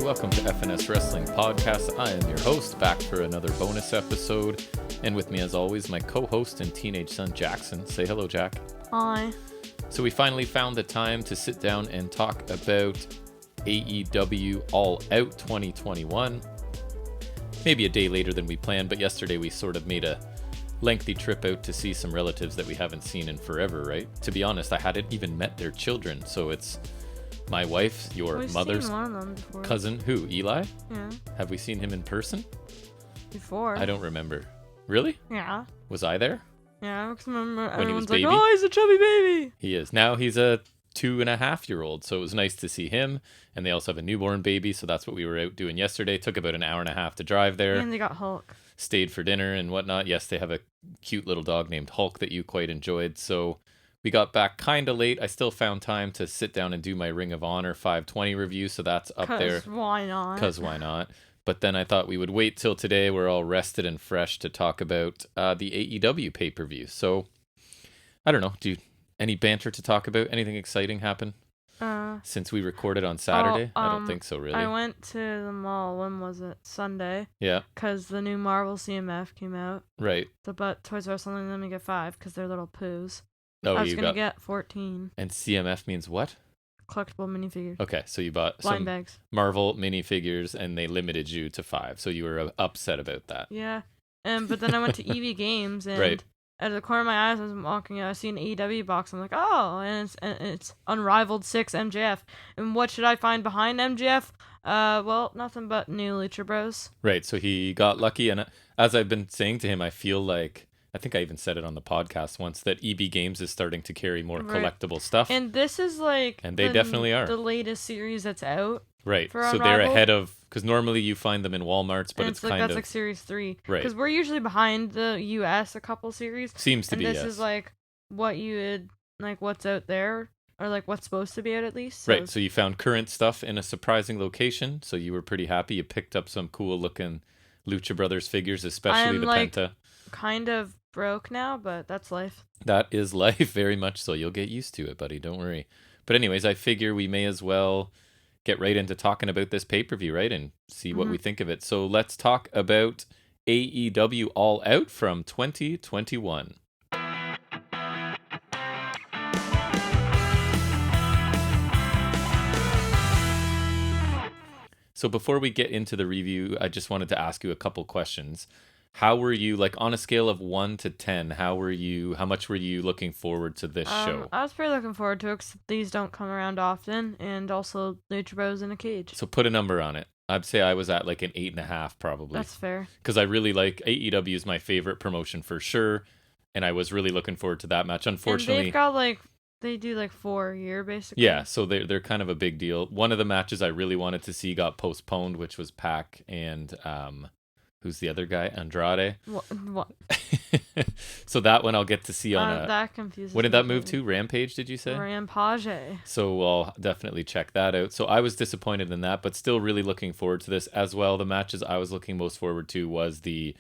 welcome to FNS Wrestling Podcast. I am your host, back for another bonus episode. And with me, as always, my co-host and teenage son, Jackson. Say hello, Jack. Hi. So we finally found the time to sit down and talk about AEW All Out 2021. Maybe a day later than we planned, but yesterday we sort of made a lengthy trip out to see some relatives that we haven't seen in forever, right? To be honest, I hadn't even met their children, so it's my wife, your mother's cousin. Who? Eli? Yeah. Have we seen him in person? Before. I don't remember. Really? Yeah. Was I there? Yeah, because remember When he was everyone's like, baby? oh, he's a chubby baby. He is. Now he's a 2.5-year-old, so it was nice to see him. And they also have a newborn baby, so that's what we were out doing yesterday. Took about an hour and a half to drive there. And they got Hulk. Stayed for dinner and whatnot. Yes, they have a cute little dog named Hulk that you quite enjoyed. So we got back kind of late. I still found time to sit down and do my Ring of Honor 520 review, so that's up there. Why not? Because why not? But then I thought we would wait till today. We're all rested and fresh to talk about the AEW pay-per-view. So I don't know. Any banter to talk about? Anything exciting happen since we recorded on Saturday? I don't think so, really. I went to the mall. When was it? Sunday. Yeah. Because the new Marvel CMF came out. Right. But Toys R Us only let me get 5 because they're little poos. Oh, I was going to get 14. And CMF means what? Collectible minifigures. Okay, so you bought Blind some bags. Marvel minifigures, and they limited you to 5. So you were upset about that. Yeah. But then I went to EV Games, and right. out of the corner of my eyes, I was walking out, I see an AEW box. I'm like, oh, and it's Unrivaled 6 MJF. And what should I find behind MJF? Well, nothing but new Lucha Bros. Right, so he got lucky, and as I've been saying to him, I feel like, I think I even said it on the podcast once, that EB Games is starting to carry more collectible stuff. And this is like... And they definitely are. The latest series that's out. Right, so Unrivaled. They're ahead of... Because normally you find them in Walmarts, but it's kind of... That's like series 3. Right. Because we're usually behind the US a couple series. Seems to be, And this is like what you would... Like what's out there. Or like what's supposed to be out at least. So. Right, so you found current stuff in a surprising location. So you were pretty happy. You picked up some cool looking Lucha Brothers figures, especially the Penta. Kind of broke now, but that's life. That is life, very much so. You'll get used to it, buddy. Don't worry. But anyways, I figure we may as well get right into talking about this pay-per-view, right? And see what we think of it. So let's talk about AEW All Out from 2021. So before we get into the review, I just wanted to ask you a couple questions. How were you, like on a scale of 1 to 10, how much were you looking forward to this show? I was pretty looking forward to it because these don't come around often, and also Lucha Bros in a cage. So put a number on it. I'd say I was at like an 8.5 probably. That's fair. Because I really like, AEW is my favorite promotion for sure, and I was really looking forward to that match. Unfortunately... And they've got they do 4 a year basically. Yeah, so they're kind of a big deal. One of the matches I really wanted to see got postponed, which was Pac and... who's the other guy? Andrade. What? So that one I'll get to see on that confuses What did me. that move to? Rampage, did you say? Rampage. So I'll definitely check that out. So I was disappointed in that, but still really looking forward to this as well. The matches I was looking most forward to was the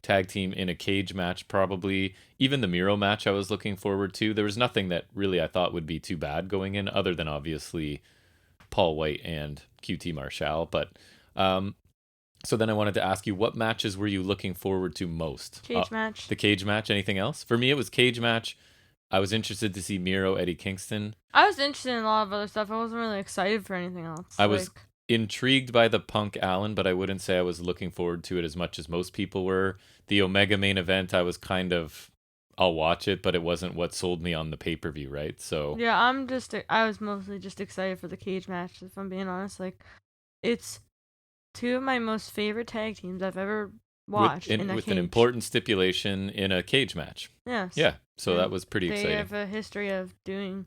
tag team in a cage match, probably. Even the Miro match I was looking forward to. There was nothing that really I thought would be too bad going in, other than obviously Paul White and QT Marshall. But so then I wanted to ask you, what matches were you looking forward to most? Cage match. The cage match. Anything else? For me, it was cage match. I was interested to see Miro, Eddie Kingston. I was interested in a lot of other stuff. I wasn't really excited for anything else. I was intrigued by the Punk Allen, but I wouldn't say I was looking forward to it as much as most people were. The Omega main event, I was kind of... I'll watch it, but it wasn't what sold me on the pay-per-view, right? So yeah, I was mostly just excited for the cage match, if I'm being honest. It's 2 of my most favorite tag teams I've ever watched with an important stipulation in a cage match. Yes. Yeah, so that was pretty exciting. They have a history of doing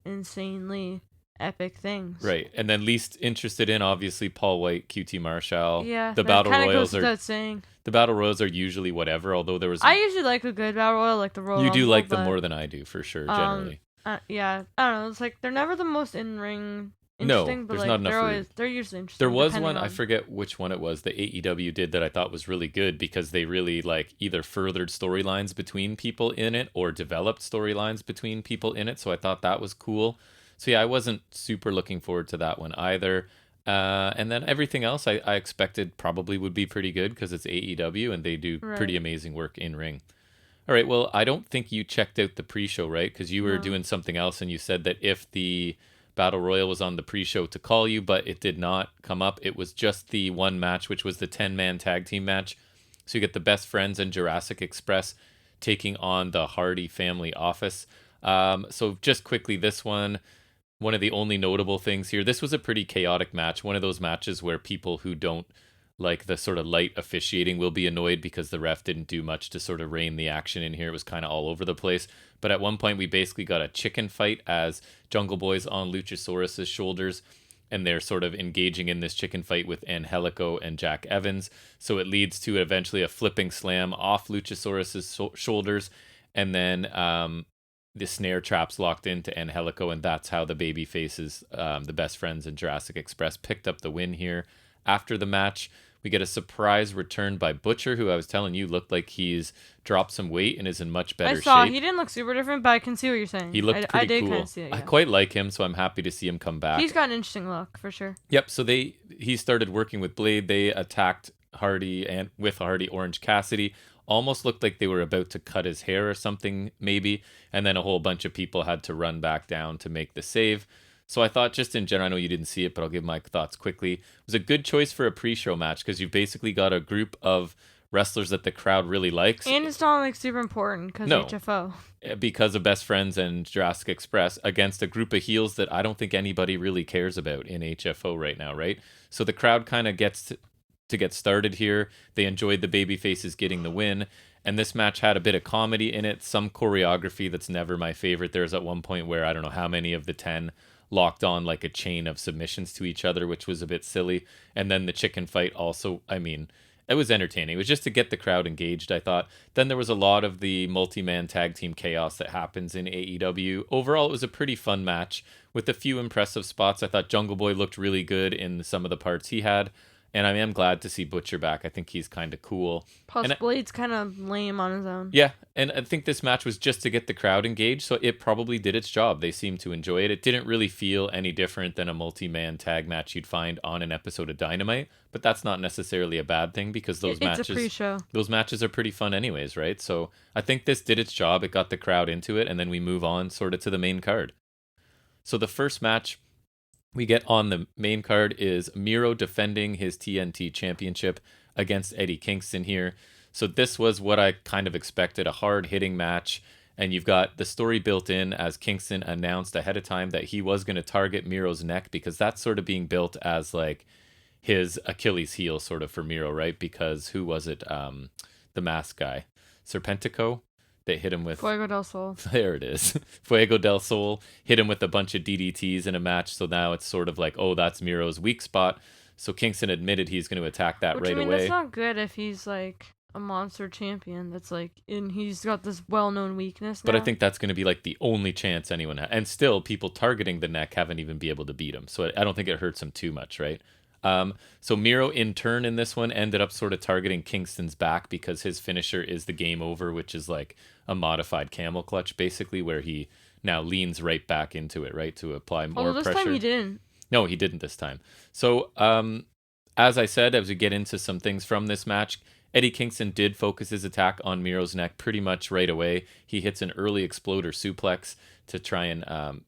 insanely epic things. Right, and then least interested in, obviously, Paul White, QT Marshall. Yeah, the Battle Royals goes without saying. The Battle Royals are usually whatever, although there was... I usually like a good Battle Royal, like the Royal You do Rumble, like them more than I do, for sure, generally. Yeah, I don't know, it's like, they're never the most in-ring interesting, no, but there's not enough they're usually interesting. There was one, I forget which one it was, that AEW did that I thought was really good, because they really, either furthered storylines between people in it, or developed storylines between people in it, so I thought that was cool. So yeah, I wasn't super looking forward to that one either. And then everything else I expected probably would be pretty good because it's AEW and they do pretty amazing work in ring. All right, well, I don't think you checked out the pre-show, right? Because you were doing something else and you said that if the Battle Royal was on the pre-show to call you, but it did not come up. It was just the one match, which was the 10-man tag team match. So you get the Best Friends and Jurassic Express taking on the Hardy Family Office. So just quickly, this one of the only notable things here, this was a pretty chaotic match. One of those matches where people who don't like the sort of light officiating will be annoyed because the ref didn't do much to sort of rein the action in here. It was kind of all over the place. But at one point, we basically got a chicken fight as Jungle Boy's on Luchasaurus's shoulders, and they're sort of engaging in this chicken fight with Angelico and Jack Evans. So it leads to eventually a flipping slam off Luchasaurus's shoulders, and then the snare traps locked into Angelico, and that's how the baby faces, the Best Friends and Jurassic Express, picked up the win here. After the match, we get a surprise return by Butcher, who I was telling you looked like he's dropped some weight and is in much better shape. He didn't look super different, but I can see what you're saying. He looked pretty cool. I did kind of see it, yeah. I quite like him, so I'm happy to see him come back. He's got an interesting look, for sure. Yep, so he started working with Blade. They attacked Hardy and with Hardy Orange Cassidy. Almost looked like they were about to cut his hair or something, maybe. And then a whole bunch of people had to run back down to make the save. So I thought, just in general, I know you didn't see it, but I'll give my thoughts quickly. It was a good choice for a pre-show match because you've basically got a group of wrestlers that the crowd really likes. And it's not like super important because HFO. Because of Best Friends and Jurassic Express against a group of heels that I don't think anybody really cares about in HFO right now, right? So the crowd kind of gets to get started here. They enjoyed the baby faces getting the win. And this match had a bit of comedy in it, some choreography that's never my favorite. There's at one point where I don't know how many of the 10 locked on like a chain of submissions to each other, which was a bit silly. And then the chicken fight also, I mean, it was entertaining. It was just to get the crowd engaged, I thought. Then there was a lot of the multi-man tag team chaos that happens in AEW. Overall, it was a pretty fun match with a few impressive spots. I thought Jungle Boy looked really good in some of the parts he had. And I am glad to see Butcher back. I think he's kind of cool. Plus, Blade's kind of lame on his own. Yeah, and I think this match was just to get the crowd engaged, so it probably did its job. They seemed to enjoy it. It didn't really feel any different than a multi-man tag match you'd find on an episode of Dynamite, but that's not necessarily a bad thing because those matches are pretty fun anyways, right? So I think this did its job. It got the crowd into it, and then we move on sort of to the main card. So the first match we get on the main card is Miro defending his TNT championship against Eddie Kingston here. So this was what I kind of expected, a hard-hitting match. And you've got the story built in as Kingston announced ahead of time that he was going to target Miro's neck because that's sort of being built as like his Achilles heel sort of for Miro, right? Because who was it? The mask guy. Serpentico? They hit him with Fuego del Sol. There it is. Fuego del Sol hit him with a bunch of DDTs in a match. So now it's sort of like, oh, that's Miro's weak spot. So Kingston admitted he's going to attack that right away. That's not good if he's like a monster champion. That's like, and he's got this well-known weakness now. But I think that's going to be like the only chance anyone has. And still, people targeting the neck haven't even been able to beat him. So I don't think it hurts him too much, right? So Miro, in turn, in this one, ended up sort of targeting Kingston's back because his finisher is the game over, which is like a modified camel clutch, basically, where he now leans right back into it, right, to apply more pressure. This time he didn't. No, he didn't this time. So, as I said, as we get into some things from this match, Eddie Kingston did focus his attack on Miro's neck pretty much right away. He hits an early exploder suplex to try and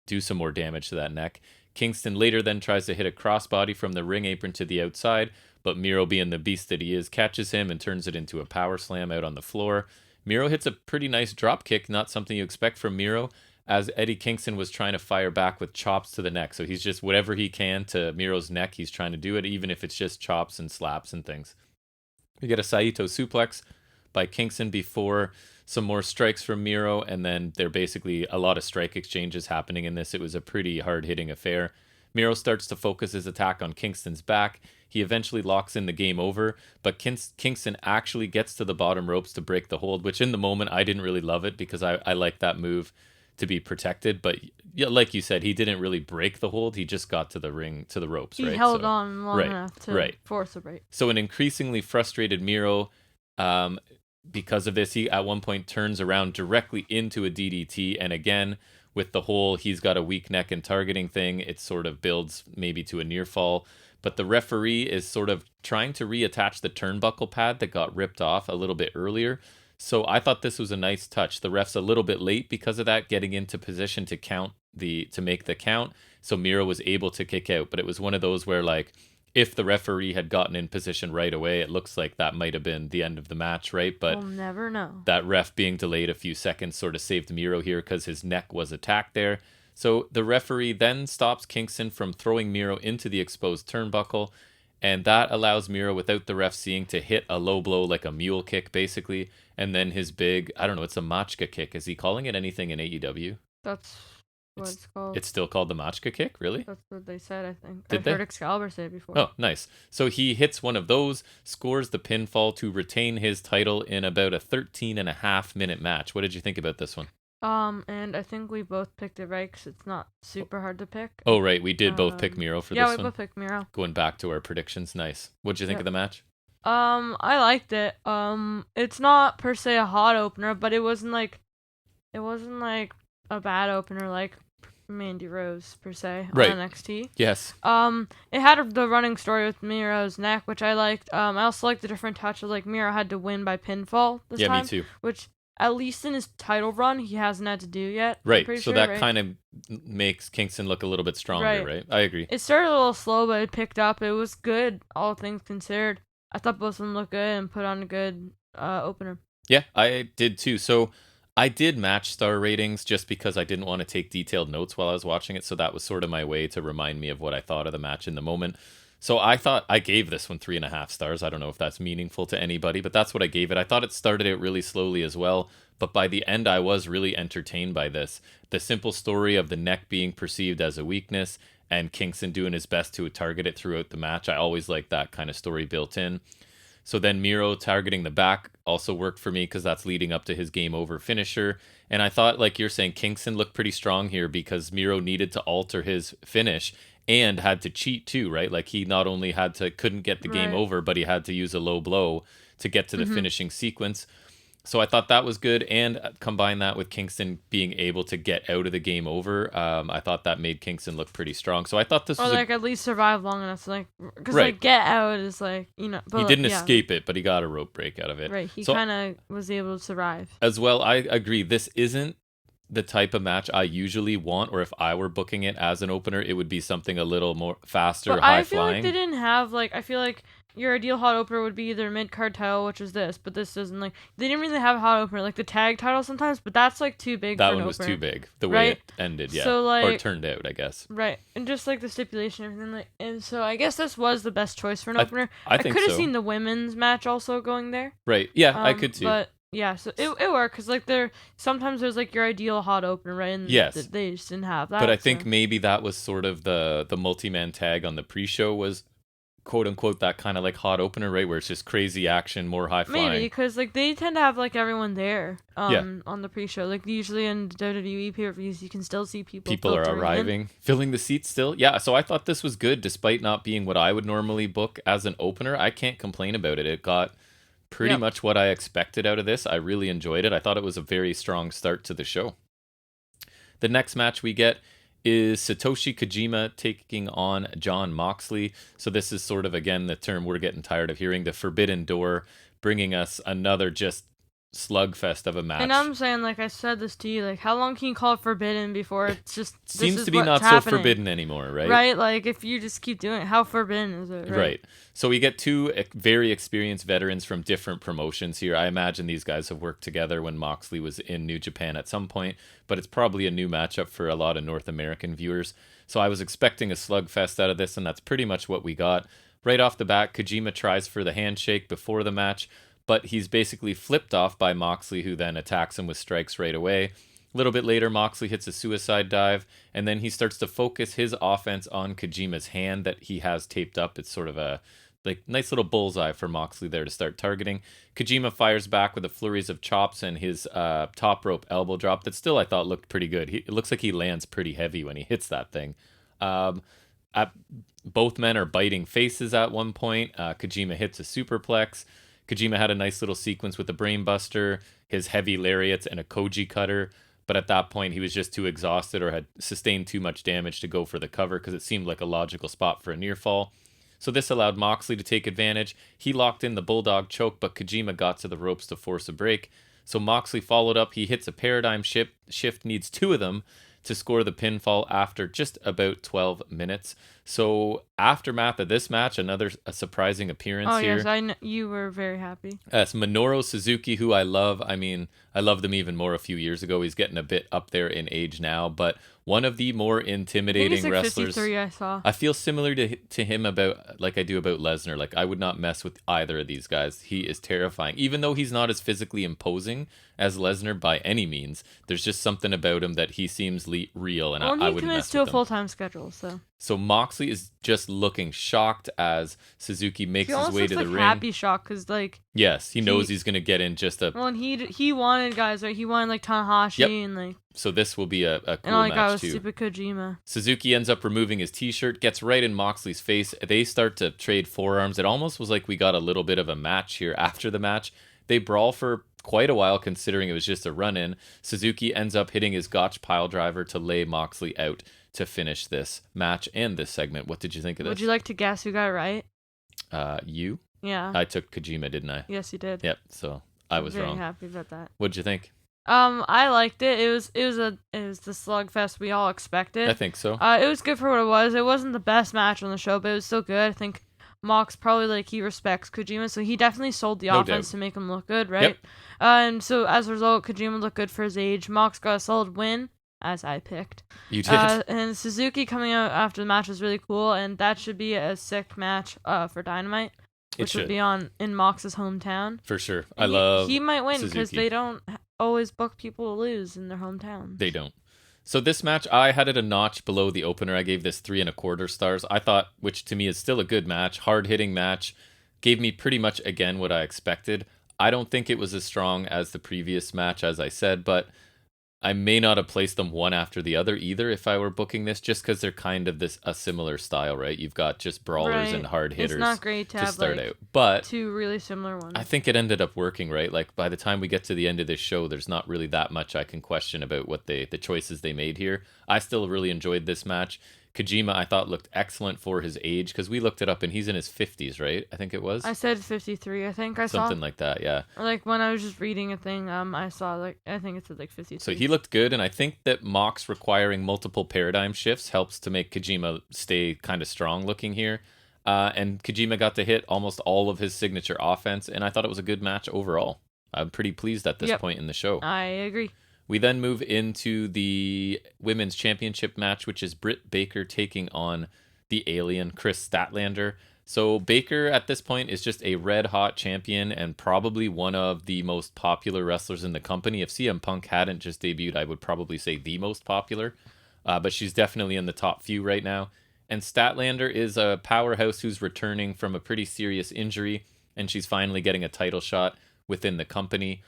do some more damage to that neck. Kingston later then tries to hit a crossbody from the ring apron to the outside, but Miro, being the beast that he is, catches him and turns it into a power slam out on the floor. Miro hits a pretty nice drop kick, not something you expect from Miro, as Eddie Kingston was trying to fire back with chops to the neck. So he's just whatever he can to Miro's neck, he's trying to do it, even if it's just chops and slaps and things. We get a Saito suplex by Kingston before some more strikes from Miro, and then there are basically a lot of strike exchanges happening in this. It was a pretty hard-hitting affair. Miro starts to focus his attack on Kingston's back. He eventually locks in the game over, but Kingston actually gets to the bottom ropes to break the hold, which in the moment I didn't really love it because I like that move to be protected. But yeah, like you said, he didn't really break the hold. He just got to the ropes, right? He held on long enough to force a break. So an increasingly frustrated Miro, because of this, he at one point turns around directly into a DDT, and again, with the whole he's got a weak neck and targeting thing, it sort of builds maybe to a near fall. But the referee is sort of trying to reattach the turnbuckle pad that got ripped off a little bit earlier. So I thought this was a nice touch. The ref's a little bit late because of that, getting into position to make the count. So Miro was able to kick out. But it was one of those where, like, if the referee had gotten in position right away, it looks like that might have been the end of the match, right? But we'll never know. That ref being delayed a few seconds sort of saved Miro here because his neck was attacked there. So the referee then stops Kingston from throwing Miro into the exposed turnbuckle, and that allows Miro, without the ref seeing, to hit a low blow, like a mule kick, basically, and then his big, I don't know, it's a Machka kick. Is he calling it anything in AEW? That's what it's called. It's still called the Machka kick, really? That's what they said, I think. I've heard Excalibur say it before. Oh, nice. So he hits one of those, scores the pinfall to retain his title in about a 13.5-minute match. What did you think about this one? And I think we both picked it right because it's not super hard to pick. Oh, right. We did both pick Miro for this one. Yeah, we both picked Miro. Going back to our predictions. Nice. What'd you think of the match? I liked it. It's not per se a hot opener, but it wasn't like a bad opener like Mandy Rose per se on NXT. Yes. It had the running story with Miro's neck, which I liked. I also liked the different touch of, like, Miro had to win by pinfall this time. Yeah, me too. Which, at least in his title run, he hasn't had to do yet. Right, so that kind of makes Kingston look a little bit stronger, right? I agree. It started a little slow, but it picked up. It was good, all things considered. I thought both of them looked good and put on a good opener. Yeah, I did too. So I did match star ratings just because I didn't want to take detailed notes while I was watching it, so that was sort of my way to remind me of what I thought of the match in the moment. So I thought I gave this one 3.5 stars. I don't know if that's meaningful to anybody, but that's what I gave it. I thought it started out really slowly as well, but by the end I was really entertained by this. The simple story of the neck being perceived as a weakness and Kingston doing his best to target it throughout the match. I always like that kind of story built in. So then Miro targeting the back also worked for me because that's leading up to his game over finisher. And I thought, like you're saying, Kingston looked pretty strong here because Miro needed to alter his finish and had to cheat too, right? Like he not only couldn't get the game over, but he had to use a low blow to get to the finishing sequence. So I thought that was good, and combine that with Kingston being able to get out of the game over. I thought that made Kingston look pretty strong. So I thought this was at least survive long enough to because like get out is like, you know. But he didn't escape it, but he got a rope break out of it. Right, he kind of was able to survive. As well, I agree. This isn't the type of match I usually want, or if I were booking it as an opener, it would be something a little more faster, but high I feel flying. Like they didn't have I feel like your ideal hot opener would be either mid-card title, which is this, but this isn't they didn't really have a hot opener, like the tag title sometimes, but that's too big that for an one was opener. Too big, the way it ended, yeah. So, or it turned out, I guess. Right, and just the stipulation and everything, and so I guess this was the best choice for an opener. I think could have so. seen the women's match also going there. Right, yeah, I could too. But yeah, so it worked because sometimes there's your ideal hot opener, right? And yes, they just didn't have that. But I think maybe that was sort of the multi-man tag on the pre-show was quote unquote that kind of hot opener, right? Where it's just crazy action, more high flying. Maybe because they tend to have everyone there on the pre-show. Usually in WWE pay-per-views, you can still see people are arriving, filling the seats still. Yeah, so I thought this was good despite not being what I would normally book as an opener. I can't complain about it. It got pretty much what I expected out of this. I really enjoyed it. I thought it was a very strong start to the show. The next match we get is Satoshi Kojima taking on Jon Moxley. So this is sort of, again, the term we're getting tired of hearing, the Forbidden Door, bringing us another just slugfest of a match. And I'm saying, I said this to you, how long can you call it forbidden before it's just seems to be not so forbidden anymore, right? Right, if you just keep doing it, how forbidden is it? Right. So we get two very experienced veterans from different promotions here. I imagine these guys have worked together when Moxley was in New Japan at some point, but it's probably a new matchup for a lot of North American viewers. So I was expecting a slugfest out of this, and that's pretty much what we got. Right off the bat, Kojima tries for the handshake before the match, but he's basically flipped off by Moxley, who then attacks him with strikes right away. A little bit later, Moxley hits a suicide dive, and then he starts to focus his offense on Kojima's hand that he has taped up. It's sort of a nice little bullseye for Moxley there to start targeting. Kojima fires back with a flurries of chops and his top rope elbow drop that still I thought looked pretty good. It looks like he lands pretty heavy when he hits that thing. Both men are biting faces at one point. Kojima hits a superplex. Kojima had a nice little sequence with the brainbuster, his heavy lariats, and a Koji cutter. But at that point, he was just too exhausted or had sustained too much damage to go for the cover because it seemed like a logical spot for a near fall. So this allowed Moxley to take advantage. He locked in the Bulldog choke, but Kojima got to the ropes to force a break. So Moxley followed up. He hits a paradigm shift, needs 2 of them to score the pinfall after just about 12 minutes. So aftermath of this match, another surprising appearance here. Oh, yes, you were very happy. It's Menorah Suzuki, who I love. I mean, I loved him even more a few years ago. He's getting a bit up there in age now, but one of the more intimidating I think he's like wrestlers. 53, I saw. I feel similar to him about like I do about Lesnar. Like I would not mess with either of these guys. He is terrifying. Even though he's not as physically imposing as Lesnar by any means, there's just something about him that he seems real, and I wouldn't mess with him. He commits to a full-time schedule, so. So Moxley is just looking shocked as Suzuki makes his way to the ring. Happy shock because like. Yes, he knows he's gonna get in just a. Well, and he wanted guys, right? He wanted like Tanahashi and like. So this will be a cool and all I got was too. stupid Kojima. Suzuki ends up removing his t-shirt, gets right in Moxley's face. They start to trade forearms. It almost was like we got a little bit of a match here after the match. They brawl for quite a while considering it was just a run-in. Suzuki ends up hitting his Gotch pile driver to lay Moxley out to finish this match and this segment. What did you think of this? Would you like to guess who got it right? You? Yeah. I took Kojima, didn't I? Yes, you did. Yep, so I was wrong. Very happy about that. What'd you think? I liked it. It was the slugfest we all expected. I think so. It was good for what it was. It wasn't the best match on the show, but it was still good. I think Mox probably like he respects Kojima, so he definitely sold the offense to make him look good, right? Yep. And so as a result, Kojima looked good for his age. Mox got a solid win, as I picked. You did. And Suzuki coming out after the match was really cool, and that should be a sick match for Dynamite, which would be in Mox's hometown. For sure. And he might win because they don't always book people to lose in their hometown. They don't. So this match, I had it a notch below the opener. I gave this 3.25 stars. I thought, which to me is still a good match, hard-hitting match, gave me pretty much, again, what I expected. I don't think it was as strong as the previous match, as I said, but I may not have placed them one after the other either if I were booking this, just because they're kind of a similar style, right? You've got just brawlers and hard hitters. It's not great to have start out, but 2 really similar ones. I think it ended up working, right? Like by the time we get to the end of this show, there's not really that much I can question about what the choices they made here. I still really enjoyed this match. Kojima, I thought, looked excellent for his age because we looked it up and he's in his 50s, right? I think it was. I said 53. I think I saw something like that. Yeah. Or like when I was just reading a thing, I saw like I think it said like 53. So he looked good, and I think that Mox requiring multiple paradigm shifts helps to make Kojima stay kind of strong looking here. And Kojima got to hit almost all of his signature offense, and I thought it was a good match overall. I'm pretty pleased at this point in the show. I agree. We then move into the Women's Championship match, which is Britt Baker taking on the alien Chris Statlander. So Baker at this point is just a red-hot champion and probably one of the most popular wrestlers in the company. If CM Punk hadn't just debuted, I would probably say the most popular. But she's definitely in the top few right now. And Statlander is a powerhouse who's returning from a pretty serious injury, and she's finally getting a title shot within the company.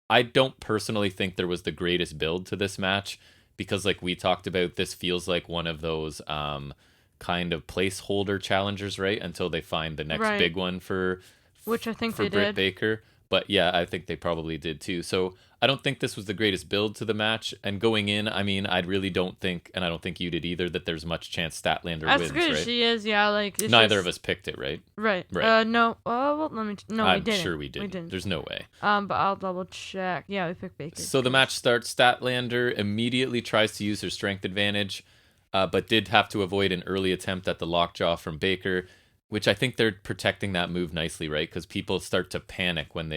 I don't personally think there was the greatest build to this match because, like we talked about, this feels like one of those kind of placeholder challengers, right? Until they find the next big one for which I think for they Britt did. Baker. But yeah, I think they probably did too. So I don't think this was the greatest build to the match. And going in, I mean, I really don't think, and I don't think you did either, that there's much chance Statlander wins, as good as she is, yeah. Like neither of us picked it, right? Right. No. Well, let me. No, I'm we didn't. sure we didn't. There's no way. But I'll double check. Yeah, we picked Baker. So the match starts. Statlander immediately tries to use her strength advantage, but did have to avoid an early attempt at the lockjaw from Baker, which I think they're protecting that move nicely, right? Because people start to panic when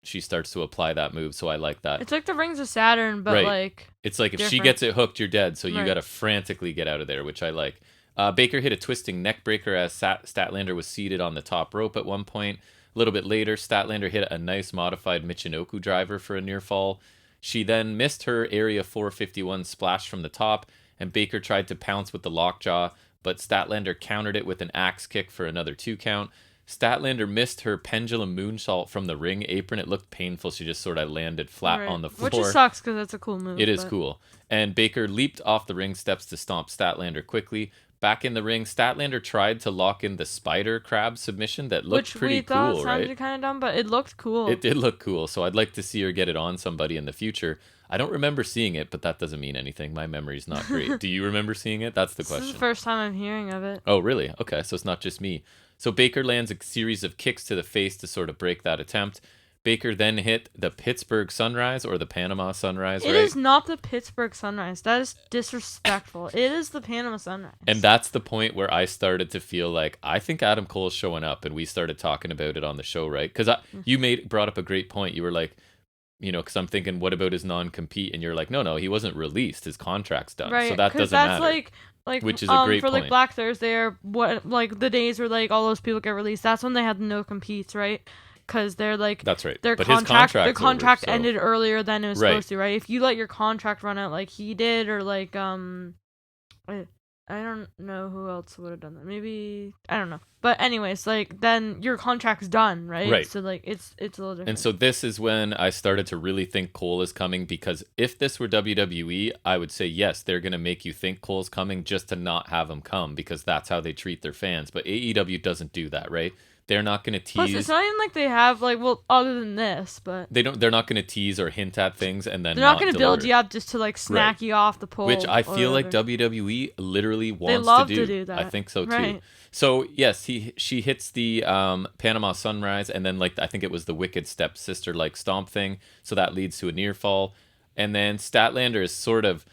she starts to apply that move, so I like that. It's like the Rings of Saturn, but like it's like if she gets it hooked, you're dead. So you got to frantically get out of there, which I like. Baker hit a twisting neck breaker as Statlander was seated on the top rope at one point. A little bit later, Statlander hit a nice modified Michinoku driver for a near fall. She then missed her Area 451 splash from the top, and Baker tried to pounce with the lockjaw, but Statlander countered it with an axe kick for another 2 count. Statlander missed her pendulum moonsault from the ring apron. It looked painful. She just sort of landed flat on the floor. Which just sucks because that's a cool move. It is cool. And Baker leaped off the ring steps to stomp Statlander quickly. back in the ring. Statlander tried to lock in the spider crab submission that looked pretty cool, right? Which we thought sounded kind of dumb, but it looked cool. It did look cool, so I'd like to see her get it on somebody in the future. I don't remember seeing it, but that doesn't mean anything. My memory's not great. Do you remember seeing it? That's the question. This is the first time I'm hearing of it. Oh, really? Okay, so it's not just me. So Baker lands a series of kicks to the face to sort of break that attempt. Baker then hit the Pittsburgh Sunrise or the Panama Sunrise, right? It is not the Pittsburgh Sunrise. That is disrespectful. It is the Panama Sunrise. And that's the point where I started to feel like, I think Adam Cole's showing up, and we started talking about it on the show, right? Because you brought up a great point. You were like, because I'm thinking, what about his non-compete? And you're like, no, he wasn't released. His contract's done. Right, so that doesn't matter. Like which is a great point. For Black Thursday or what, like the days where like all those people get released, that's when they had no competes, right? Because they're like, that's right. Their contract ended earlier than it was supposed to, right? If you let your contract run out like he did, or like I don't know who else would have done that. Maybe, I don't know. But anyways, like, then your contract's done, right? Right. So, like, it's a little different. And so this is when I started to really think Cole is coming, because if this were WWE, I would say, yes, they're going to make you think Cole's coming just to not have him come, because that's how they treat their fans. But AEW doesn't do that, right? They're not going to tease. Plus, it's not even like they have, like, well, other than this, but they're not going to tease or hint at things and then they're not going to build you up just to like smack you off the pole. Which I feel like WWE literally wants to do that. I think so too. Right. So yes, she hits the Panama Sunrise, and then like I think it was the Wicked Stepsister like stomp thing. So that leads to a near fall, and then Statlander is sort of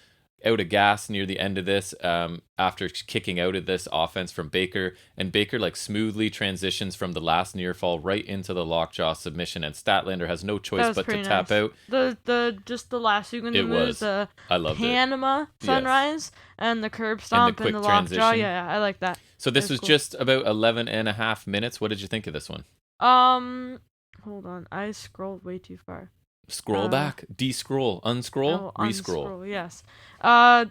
out of gas near the end of this after kicking out of this offense from Baker, and Baker like smoothly transitions from the last near fall right into the lockjaw submission, and Statlander has no choice but to tap out. The last sequence moves, I loved Panama Sunrise, and the curb stomp and the lockjaw. Yeah, I like that. So this was cool. Just about 11 and a half minutes. What did you think of this one? Hold on, I scrolled way too far. Scroll back, de-scroll, unscroll, re-scroll. Unscroll, yes.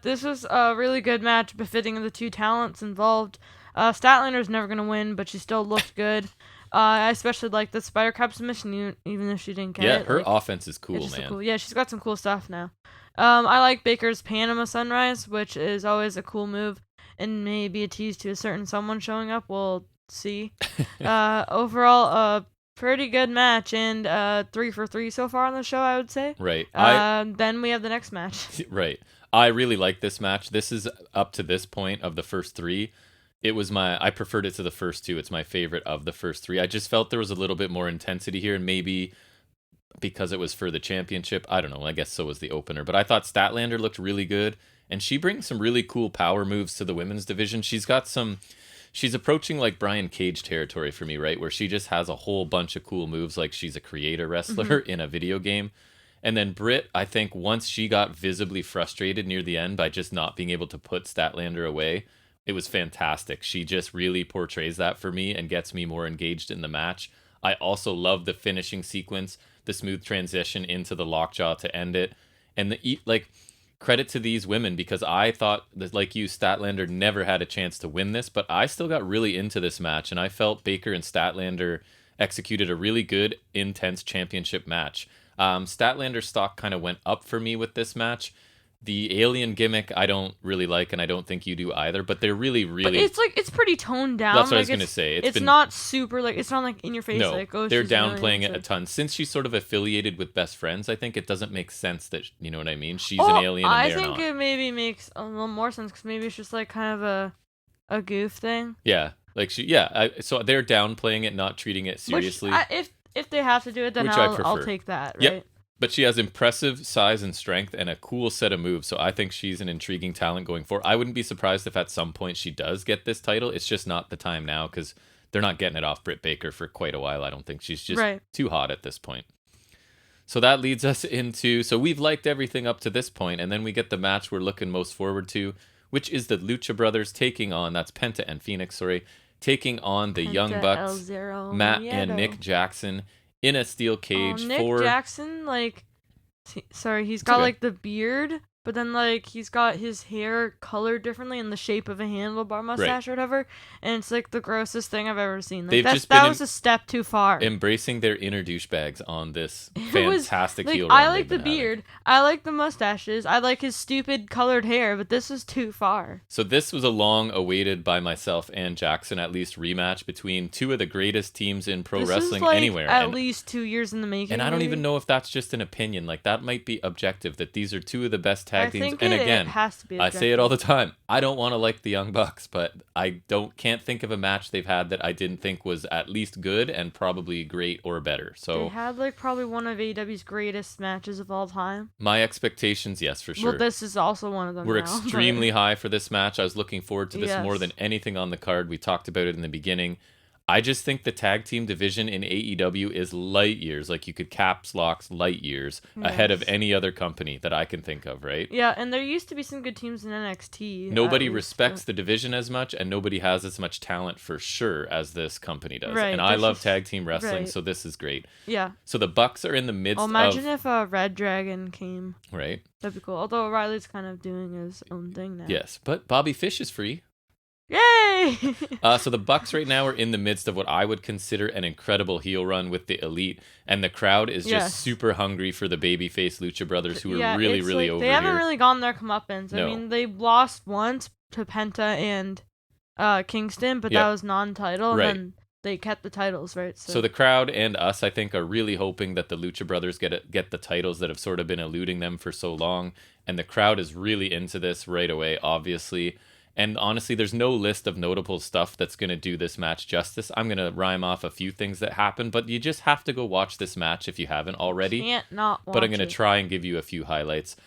This was a really good match, befitting of the two talents involved. Statlander's never going to win, but she still looked good. I especially like the spider crab submission, even if she didn't get it. Yeah, her offense is cool, man. Cool. Yeah, she's got some cool stuff now. I like Baker's Panama Sunrise, which is always a cool move, and maybe a tease to a certain someone showing up. We'll see. Overall, pretty good match, and 3 for 3 so far on the show, I would say. Right. Then we have the next match. Right. I really like this match. This is up to this point of the first 3. I preferred it to the first 2. It's my favorite of the first 3. I just felt there was a little bit more intensity here, and maybe because it was for the championship. I don't know. I guess so was the opener. But I thought Statlander looked really good, and she brings some really cool power moves to the women's division. She's approaching like Brian Cage territory for me, right? Where she just has a whole bunch of cool moves, like she's a creator wrestler in a video game. And then Britt, I think once she got visibly frustrated near the end by just not being able to put Statlander away, it was fantastic. She just really portrays that for me and gets me more engaged in the match. I also love the finishing sequence, the smooth transition into the lockjaw to end it. And credit to these women, because I thought that, like you, Statlander never had a chance to win this, but I still got really into this match, and I felt Baker and Statlander executed a really good, intense championship match. Statlander's stock kind of went up for me with this match. The alien gimmick I don't really like, and I don't think you do either, but they're really, really... But it's pretty toned down. That's what I was going to say. It's not super, it's not like in your face. No, they're downplaying it a ton. Since she's sort of affiliated with Best Friends, I think it doesn't make sense that, you know what I mean? She's an alien and they're not. I think it maybe makes a little more sense, because maybe it's just like kind of a goof thing. Yeah. So they're downplaying it, not treating it seriously. If they have to do it, then I'll take that, right? Yep. But she has impressive size and strength and a cool set of moves, so I think she's an intriguing talent going forward. I wouldn't be surprised if at some point she does get this title. It's just not the time now, because they're not getting it off Britt Baker for quite a while, I don't think. She's just too hot at this point. So that leads us into... So we've liked everything up to this point, and then we get the match we're looking most forward to, which is the Lucha Brothers taking on... That's Penta and Phoenix, taking on the Young Bucks, Matt and Nick Jackson, in a steel cage. Nick Jackson, he's got like the beard, but then like he's got his hair colored differently in the shape of a handlebar mustache or whatever, and it's like the grossest thing I've ever seen. Like that was a step too far. Embracing their inner douchebags on this fantastic heel run. I like the beard, I like the mustaches, I like his stupid colored hair, but this was too far. So this was a long-awaited by myself and Jackson at least rematch between two of the greatest teams in pro wrestling anywhere. At least 2 years in the making. And I don't even know if that's just an opinion. Like that might be objective. That these are two of the best tag teams. And again, it has to be objective. I say it all the time. I don't want to like the Young Bucks, but I can't think of a match they've had that I didn't think was at least good and probably great or better. So they had like probably one of AEW's greatest matches of all time. My expectations, yes, for sure. Well, this is also one of them. We're extremely high for this match. I was looking forward to this more than anything on the card. We talked about it in the beginning. I just think the tag team division in AEW is light years, like you could caps locks light years ahead of any other company that I can think of, right? Yeah, and there used to be some good teams in NXT. Nobody respects the division as much, and nobody has as much talent for sure as this company does. Right, and I love tag team wrestling, so this is great. Yeah. So the Bucks are in the midst of... imagine if a Red Dragon came. Right. That'd be cool. Although O'Reilly's kind of doing his own thing now. Yes, but Bobby Fish is free. Yay! So the Bucks right now are in the midst of what I would consider an incredible heel run with the Elite, and the crowd is just super hungry for the babyface Lucha Brothers, who are really, really over here. They haven't here. really gotten their comeuppance. No. I mean, they lost once to Penta and Kingston, but that was non-title, and then they kept the titles, right? So the crowd and us, I think, are really hoping that the Lucha Brothers get the titles that have sort of been eluding them for so long, and the crowd is really into this right away, obviously. And honestly, there's no list of notable stuff that's going to do this match justice. I'm going to rhyme off a few things that happened, but you just have to go watch this match if you haven't already. Can't not watch But I'm going to try and give you a few highlights.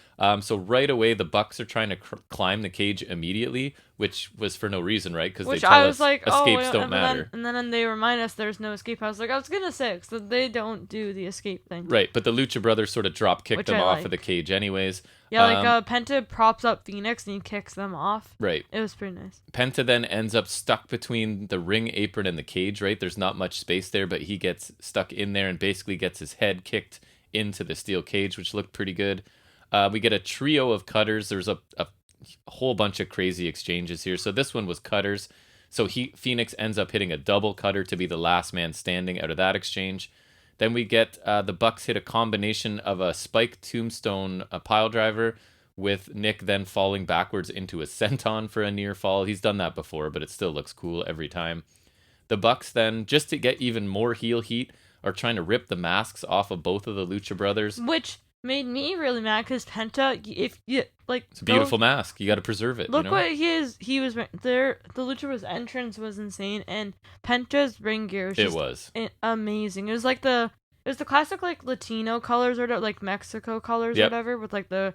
So right away, the Bucks are trying to climb the cage immediately, which was for no reason, right? Because they tell us escapes don't matter. And then they remind us there's no escape. I was going to say, so they don't do the escape thing. Right, but the Lucha Brothers sort of drop kick them off of the cage anyways. Yeah, Penta props up Phoenix and he kicks them off. Right. It was pretty nice. Penta then ends up stuck between the ring apron and the cage, right? There's not much space there, but he gets stuck in there and basically gets his head kicked into the steel cage, which looked pretty good. We get a trio of cutters. There's a whole bunch of crazy exchanges here. So this one was cutters. So Phoenix ends up hitting a double cutter to be the last man standing out of that exchange. Then we get the Bucks hit a combination of a spike tombstone pile driver with Nick then falling backwards into a senton for a near fall. He's done that before, but it still looks cool every time. The Bucks then, just to get even more heel heat, are trying to rip the masks off of both of the Lucha Brothers. Which made me really mad because Penta, it's a beautiful mask. You got to preserve it. Look what he was there. The Lucha Bros entrance was insane, and Penta's ring gear was amazing. It was like the classic like Latino colors or like Mexico colors or whatever, with like the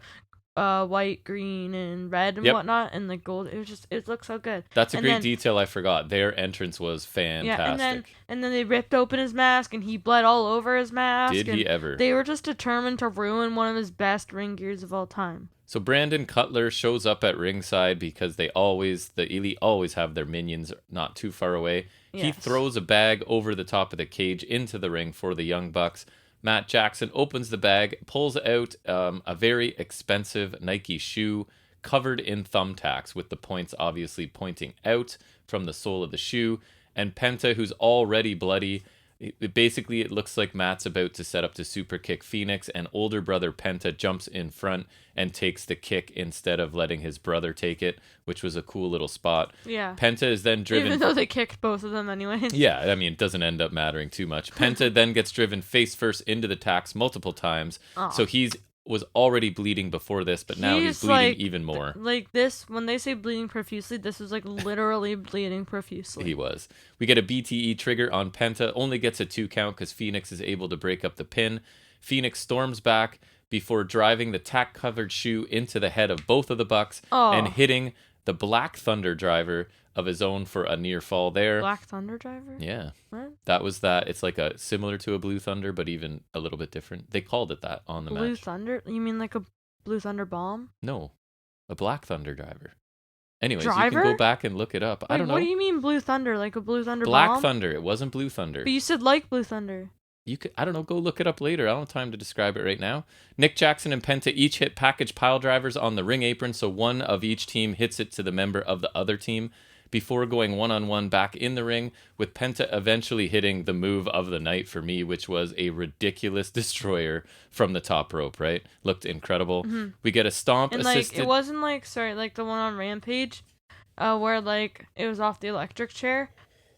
white, green, and red and whatnot, and like gold. It looks so good. That's a great detail I forgot. Their entrance was fantastic. Yeah, and then they ripped open his mask and he bled all over his mask. Did he ever? They were just determined to ruin one of his best ring gears of all time. So Brandon Cutler shows up at ringside because the Elite always have their minions not too far away. Yes. He throws a bag over the top of the cage into the ring for the Young Bucks. Matt Jackson opens the bag, pulls out a very expensive Nike shoe covered in thumbtacks, with the points obviously pointing out from the sole of the shoe. And Penta, who's already bloody, it looks like Matt's about to set up to super kick Phoenix, and older brother Penta jumps in front and takes the kick instead of letting his brother take it, which was a cool little spot. Yeah. Penta is then driven... Even though they kicked both of them anyway. Yeah, I mean, it doesn't end up mattering too much. Penta then gets driven face first into the tacks multiple times, so was already bleeding before this, but now he's bleeding even more. Like this, when they say bleeding profusely, this was like literally bleeding profusely. He was. We get a BTE trigger on Penta, only gets a 2 count because Phoenix is able to break up the pin. Phoenix storms back before driving the tack-covered shoe into the head of both of the Bucks and hitting the Black Thunder driver of his own for a near fall there. Black Thunder driver? Yeah. What? That was that. It's like similar to a Blue Thunder, but even a little bit different. They called it that on the match. Blue Thunder? You mean like a Blue Thunder bomb? No. A Black Thunder driver. Anyways, you can go back and look it up. Wait, I don't know. What do you mean Blue Thunder? Like a Blue Thunder Black bomb? Thunder. It wasn't Blue Thunder. But you said like Blue Thunder. you could, I don't know, go look it up later. I don't have time to describe it right now. Nick Jackson and Penta each hit package pile drivers on the ring apron, so one of each team hits it to the member of the other team before going one-on-one back in the ring, with Penta eventually hitting the move of the night for me, which was a ridiculous destroyer from the top rope, right? Looked incredible. Mm-hmm. We get a stomp and assisted. Like, it wasn't like, like the one on Rampage, where like it was off the electric chair.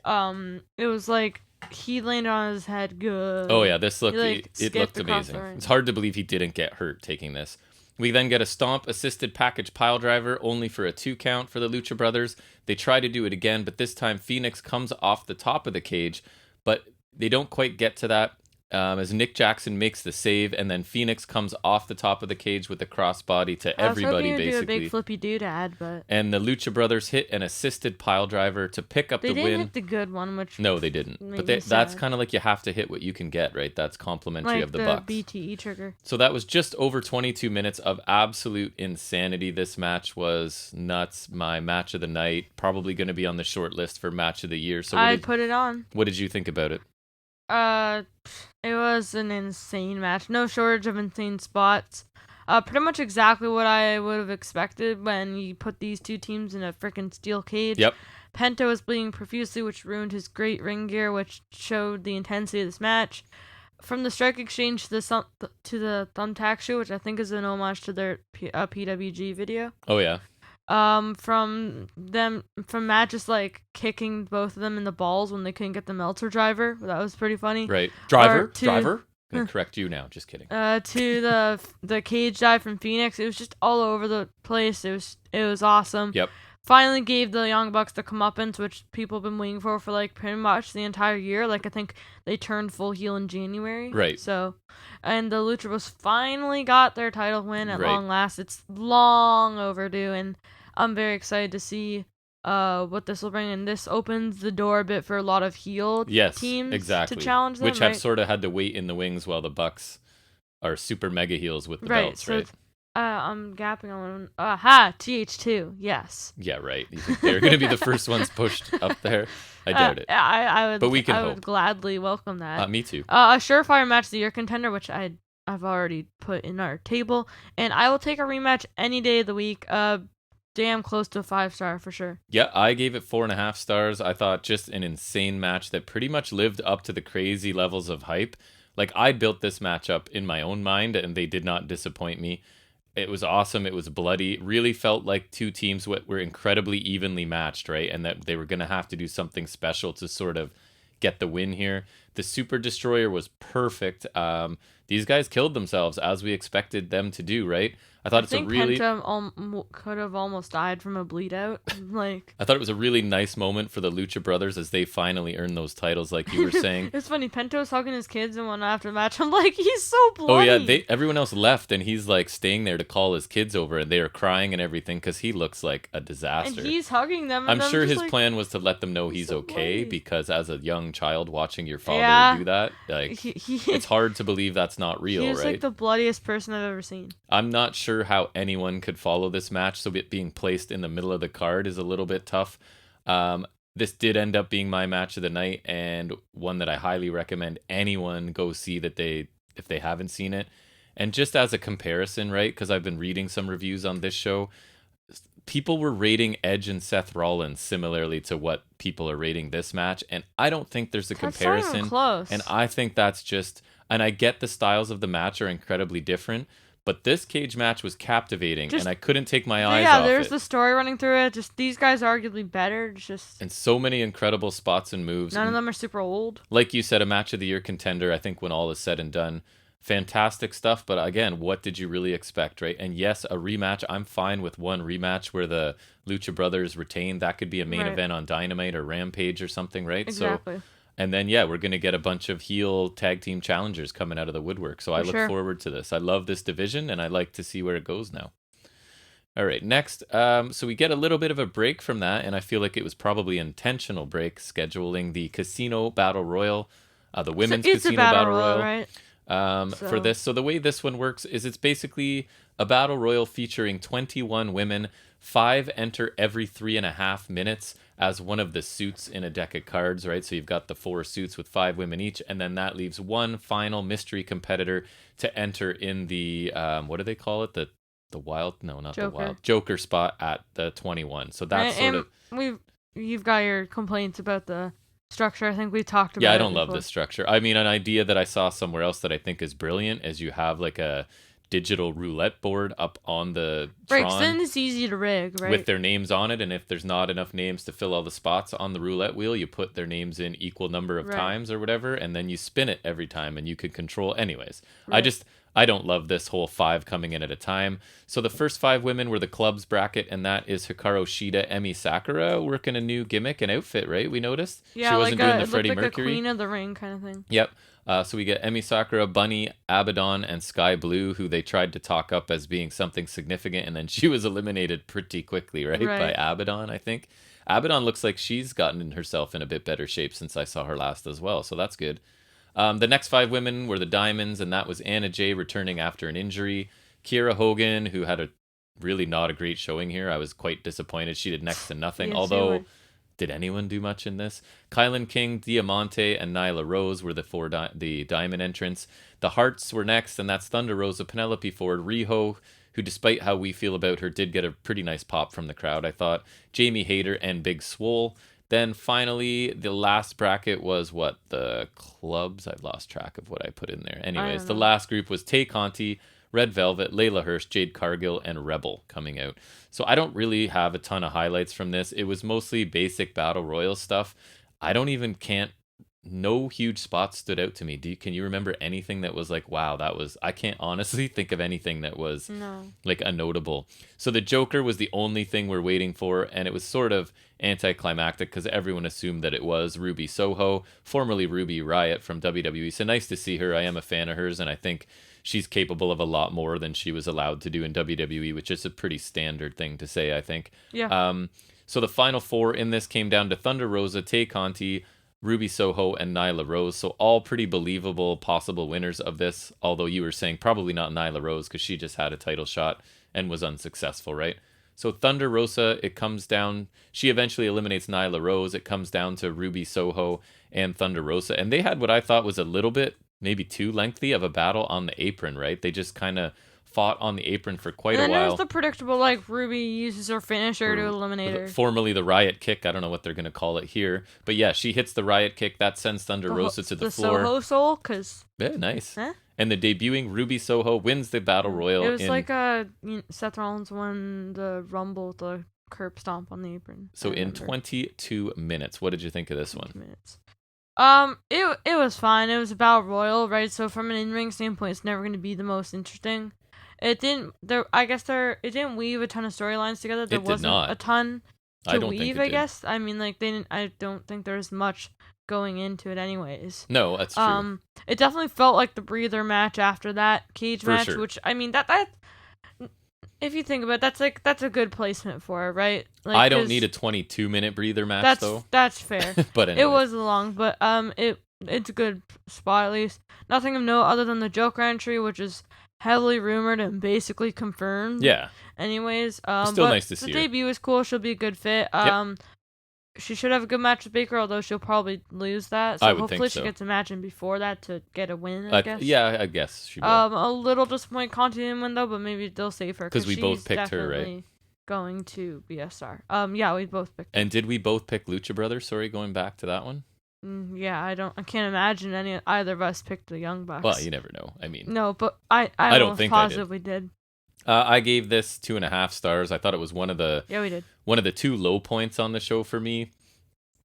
It was like he landed on his head good. Oh yeah, this looked, it looked amazing. It's hard to believe he didn't get hurt taking this. We then get a stomp assisted package pile driver, only for a 2 count for the Lucha Brothers. They try to do it again, but this time Phoenix comes off the top of the cage, but they don't quite get to that. As Nick Jackson makes the save, and then Phoenix comes off the top of the cage with the crossbody to everybody, basically. Do a big flippy doodad, but and the Lucha Brothers hit an assisted pile driver to pick up the win. They didn't hit the good one, which no, they didn't. But that's kind of like you have to hit what you can get, right? That's complimentary like of the Bucks. BTE trigger. So that was just over 22 minutes of absolute insanity. This match was nuts. My match of the night, probably going to be on the short list for match of the year. So I'd put it on. What did you think about it? It was an insane match. No shortage of insane spots. Pretty much exactly what I would have expected when you put these two teams in a freaking steel cage. Yep. Penta was bleeding profusely, which ruined his great ring gear, which showed the intensity of this match. From the strike exchange to the thumbtack shoe, which I think is an homage to their PWG video. Oh yeah. From Matt just like kicking both of them in the balls when they couldn't get the Meltzer driver. That was pretty funny. Right. Driver. I'm gonna correct you now. Just kidding. To the cage dive from Phoenix. It was just all over the place. It was awesome. Yep. Finally gave the Young Bucks the comeuppance, which people have been waiting for like pretty much the entire year. Like, I think they turned full heel in January. Right. So, and the Lucha Bros finally got their title win at long last. It's long overdue, and I'm very excited to see what this will bring. And this opens the door a bit for a lot of heel teams to challenge them. Which have sort of had to wait in the wings while the Bucks are super mega heels with the belts, so right? I'm gapping on TH2, yes. Yeah, right. You think they're going to be the first ones pushed up there? I doubt it. I would, but we can I hope. would gladly welcome that. Me too. A surefire match of the year contender, which I've already put in our table, and I will take a rematch any day of the week. Damn close to a 5-star for sure. Yeah, I gave it 4.5 stars. I thought just an insane match that pretty much lived up to the crazy levels of hype. Like, I built this match up in my own mind, and they did not disappoint me. It was awesome. It was bloody. It really felt like two teams were incredibly evenly matched, right? And that they were going to have to do something special to sort of get the win here. The Super Destroyer was perfect. These guys killed themselves as we expected them to do, right? I thought Penta could have almost died from a bleed out. I thought it was a really nice moment for the Lucha Brothers as they finally earned those titles, like you were saying. It's funny. Penta was hugging his kids and whatnot after the match. I'm like, he's so bloody. Oh yeah, everyone else left, and he's like staying there to call his kids over, and they are crying and everything because he looks like a disaster. And he's hugging them. And I'm sure his plan was to let them know he's so okay, because as a young child watching your father do that, like it's hard to believe that's not real, right? He's like the bloodiest person I've ever seen. I'm not sure how anyone could follow this match, so it being placed in the middle of the card is a little bit tough. This did end up being my match of the night, and one that I highly recommend anyone go see if they haven't seen it. And just as a comparison, right, because I've been reading some reviews on this show, people were rating Edge and Seth Rollins similarly to what people are rating this match, and I don't think there's a comparison. Not even close. And I think that's just, and I get the styles of the match are incredibly different, but this cage match was captivating, and I couldn't take my eyes off it. Yeah, there's the story running through it. Just these guys are arguably better. And so many incredible spots and moves. None of them are super old. Like you said, a match of the year contender, I think, when all is said and done. Fantastic stuff, but again, what did you really expect, right? And yes, a rematch. I'm fine with one rematch where the Lucha Brothers retain. That could be a main event on Dynamite or Rampage or something, right? Exactly. And then, we're going to get a bunch of heel tag team challengers coming out of the woodwork. So I look forward to this. I love this division, and I like to see where it goes now. All right, next. So we get a little bit of a break from that, and I feel like it was probably an intentional break, scheduling the Casino Battle Royal, the Women's Casino Battle Royal. Right? For this. So the way this one works is it's basically a battle royal featuring 21 women. 5 enter every 3.5 minutes as one of the suits in a deck of cards, right? So you've got the 4 suits with 5 women each, and then that leaves one final mystery competitor to enter in the what do they call it? The wild? No, not Joker. the wild. Joker spot at the 21. So that's you've got your complaints about the structure. I think we talked about. Yeah, I don't love this structure. I mean, an idea that I saw somewhere else that I think is brilliant is you have like a digital roulette board up on the Tron. Right, then it's easy to rig, right? With their names on it, and if there's not enough names to fill all the spots on the roulette wheel, you put their names in equal number of times or whatever, and then you spin it every time, and you can control. Anyways, right. I don't love this whole 5 coming in at a time. So the first 5 women were the club's bracket, and that is Hikaru Shida, Emi Sakura working a new gimmick and outfit, right? We noticed she wasn't doing the Freddie Mercury, a Queen of the Ring kind of thing. Yep. So we get Emi Sakura, Bunny, Abaddon, and Sky Blue, who they tried to talk up as being something significant, and then she was eliminated pretty quickly, right? By Abaddon, I think. Abaddon looks like she's gotten herself in a bit better shape since I saw her last as well, so that's good. The next 5 women were the Diamonds, and that was Anna Jay returning after an injury. Kiera Hogan, who had a really not a great showing here. I was quite disappointed. She did next to nothing, although... Did anyone do much in this? Kylan King, Diamante, and Nyla Rose were the Diamond entrants. The Hearts were next, and that's Thunder Rosa, Penelope Ford, Riho, who, despite how we feel about her, did get a pretty nice pop from the crowd, I thought. Jamie Hayter and Big Swole. Then finally, the last bracket was what? The clubs? I've lost track of what I put in there. Anyways, the last group was Tay Conti, Red Velvet, Layla Hirsch, Jade Cargill, and Rebel coming out. So I don't really have a ton of highlights from this. It was mostly basic Battle Royal stuff. No huge spots stood out to me. Can you remember anything that was like, wow, I can't honestly think of anything that was like a notable. So the Joker was the only thing we're waiting for, and it was sort of anticlimactic because everyone assumed that it was Ruby Soho, formerly Ruby Riott from WWE. So nice to see her. I am a fan of hers, and I think she's capable of a lot more than she was allowed to do in WWE, which is a pretty standard thing to say, I think. Yeah. So the final 4 in this came down to Thunder Rosa, Tay Conti, Ruby Soho, and Nyla Rose. So all pretty believable possible winners of this, although you were saying probably not Nyla Rose because she just had a title shot and was unsuccessful, right? So Thunder Rosa, it comes down... She eventually eliminates Nyla Rose. It comes down to Ruby Soho and Thunder Rosa. And they had what I thought was a little bit, maybe too lengthy of a battle on the apron, right? They just kind of fought on the apron for quite a while. And then there's the predictable, like, Ruby uses her finisher to eliminate her. Formerly the Riot Kick. I don't know what they're going to call it here. But yeah, she hits the Riot Kick. That sends Thunder Rosa to the floor. The Soho Soul, because... Yeah, nice. Huh? And the debuting Ruby Soho wins the Battle Royal. It was like Seth Rollins won the Rumble with the curb stomp on the apron. So in 22 minutes, what did you think of this one? Minutes. It was fine. It was a Battle Royal, right? So from an in-ring standpoint, it's never going to be the most interesting. It didn't. It didn't weave a ton of storylines together. There wasn't a ton to weave. I guess. I mean, like they didn't. I don't think there's much going into it, anyways. No, that's true. It definitely felt like the breather match after that cage match, sure. Which I mean that. If you think about it, that's a good placement for it, right? Like, I don't need a 22-minute breather match though. That's fair. But anyways. It was long, but it's a good spot at least. Nothing of note other than the Joker entry, which is heavily rumored and basically confirmed. Yeah. Anyways, still nice to see her. The debut was cool. She'll be a good fit. Yep. She should have a good match with Baker, although she'll probably lose that. So I would hopefully think so. She gets a match in before that to get a win, I guess. Yeah, I guess she will. A little disappointed Conti didn't win though, but maybe they'll save her because we both picked her, right? Going to be a star. Yeah, we both picked her. And did we both pick Lucha Brothers? Sorry, going back to that one. Yeah, I can't imagine either of us picked the Young Bucks. Well, you never know. I mean, no, but I don't think positively did. I gave this 2.5 stars. I thought it was one of the 2 low points on the show for me.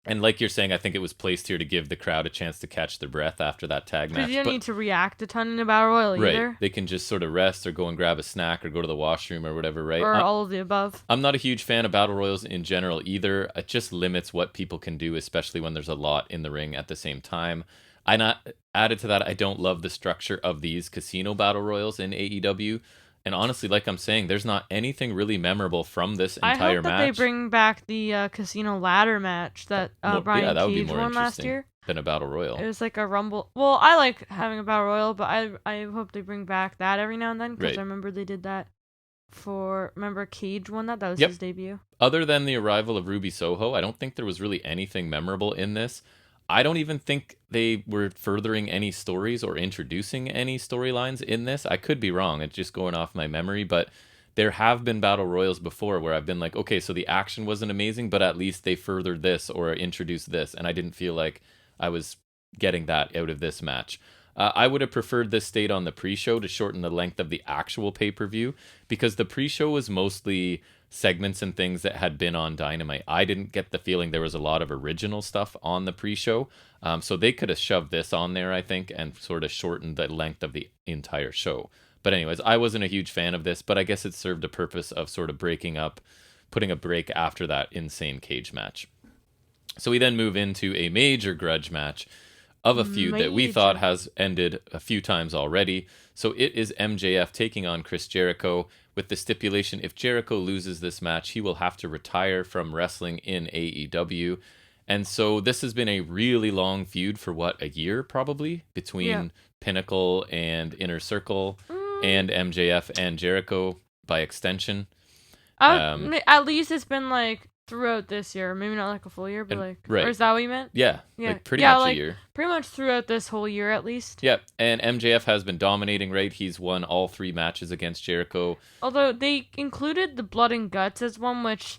And like you're saying, I think it was placed here to give the crowd a chance to catch their breath after that tag match. Because you don't need to react a ton in a Battle Royal either. Right. They can just sort of rest or go and grab a snack or go to the washroom or whatever, right? Or all of the above. I'm not a huge fan of Battle Royals in general either. It just limits what people can do, especially when there's a lot in the ring at the same time. Added to that, I don't love the structure of these casino Battle Royals in AEW. And honestly, like I'm saying, there's not anything really memorable from this entire match. I hope that they bring back the casino ladder match that Brian Cage won last year. Than a Battle Royal. It was like a Rumble. Well, I like having a Battle Royal, but I hope they bring back that every now and then because I remember they did that remember Cage won that? That was Yep. his debut. Other than the arrival of Ruby Soho, I don't think there was really anything memorable in this. I don't even think they were furthering any stories or introducing any storylines in this. I could be wrong. It's just going off my memory, but there have been battle royals before where I've been like, okay, so the action wasn't amazing, but at least they furthered this or introduced this, and I didn't feel like I was getting that out of this match. I would have preferred this stayed on the pre-show to shorten the length of the actual pay-per-view, because the pre-show was mostly segments and things that had been on Dynamite. I didn't get the feeling there was a lot of original stuff on the pre-show, so they could have shoved this on there, I think, and sort of shortened the length of the entire show. But anyways, I wasn't a huge fan of this, but I guess it served a purpose of sort of breaking up, putting a break after that insane cage match. So we then move into a major grudge match of a feud that we thought has ended a few times already. So it is MJF taking on Chris Jericho, with the stipulation if Jericho loses this match, he will have to retire from wrestling in AEW. And so this has been a really long feud for a year probably, between Pinnacle and Inner Circle and MJF and Jericho by extension. At least it's been like throughout this year, maybe not like a full year, but or is that what you meant? Yeah, like pretty much a year. Pretty much throughout this whole year at least. Yeah, and MJF has been dominating, right? He's won all 3 matches against Jericho. Although they included the Blood and Guts as one, which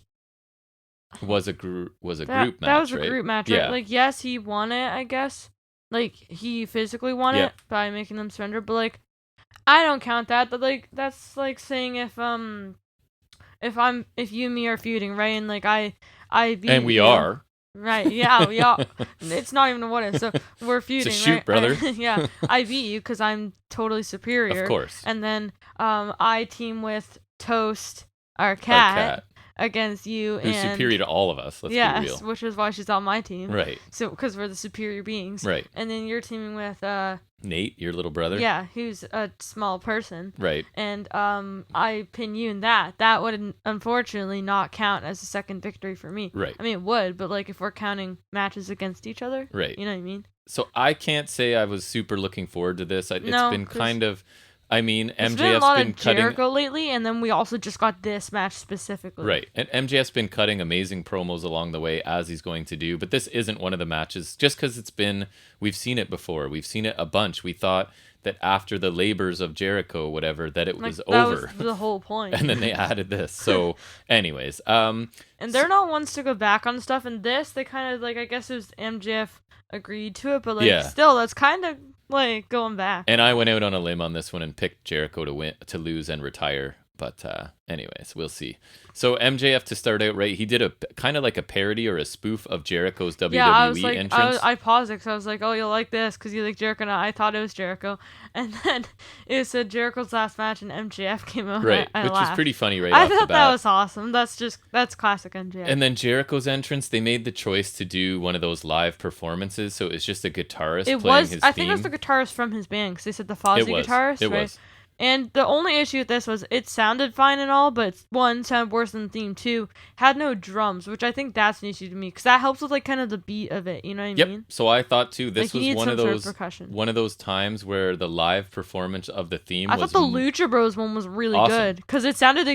was a group match, that was a right? group match, yeah. Right? Like, yes, he won it, I guess. Like, he physically won it by making them surrender, but like, I don't count that. But like, that's like saying if you and me are feuding, right? And like I beat and we are. Right, yeah, we are. It's not even a what if, so we're feuding, it's a shoot, right? brother. Yeah, I beat you because I'm totally superior. Of course. And then I team with Toast, our cat. Against you, who's superior to all of us. Let's be real. Which is why she's on my team. Right. So because we're the superior beings. Right. And then you're teaming with Nate, your little brother. Yeah, who's a small person. Right. And I pin you in that. That would unfortunately not count as a second victory for me. Right. I mean, it would, but like if we're counting matches against each other. Right. You know what I mean? So I can't say I was super looking forward to this. It's been kind of. I mean, MJF's been a lot of Jericho lately, and then we also just got this match specifically. Right, and MJF's been cutting amazing promos along the way, as he's going to do, but this isn't one of the matches, just because we've seen it before. We've seen it a bunch. We thought that after the labors of Jericho, whatever, that it was over. That was the whole point. And then they added this. So, anyways. And they're not ones to go back on stuff, and this, they kind of, like, I guess it was MJF agreed to it, but like still, that's kind of like going back. And I went out on a limb on this one and picked Jericho to lose and retire. But anyways, we'll see. So MJF, to start out, right, he did a kind of like a parody or a spoof of Jericho's WWE entrance. I paused it because I was like, oh, you'll like this because you like Jericho. And I thought it was Jericho. And then it said Jericho's last match and MJF came out. Right, I which laughed. was pretty funny right off the bat. I thought that was awesome. That's classic MJF. And then Jericho's entrance, they made the choice to do one of those live performances. So it's just a guitarist playing his theme. I think it was the guitarist from his band because they said the Fozzy guitarist. It right? was. And the only issue with this was it sounded fine and all, but one, sounded worse than the theme. Two, had no drums, which I think that's an issue to me because that helps with like kind of the beat of it. You know what I mean? So I thought too this like, was one of those times where the live performance of the theme. I thought the Lucha Bros one was really good because it sounded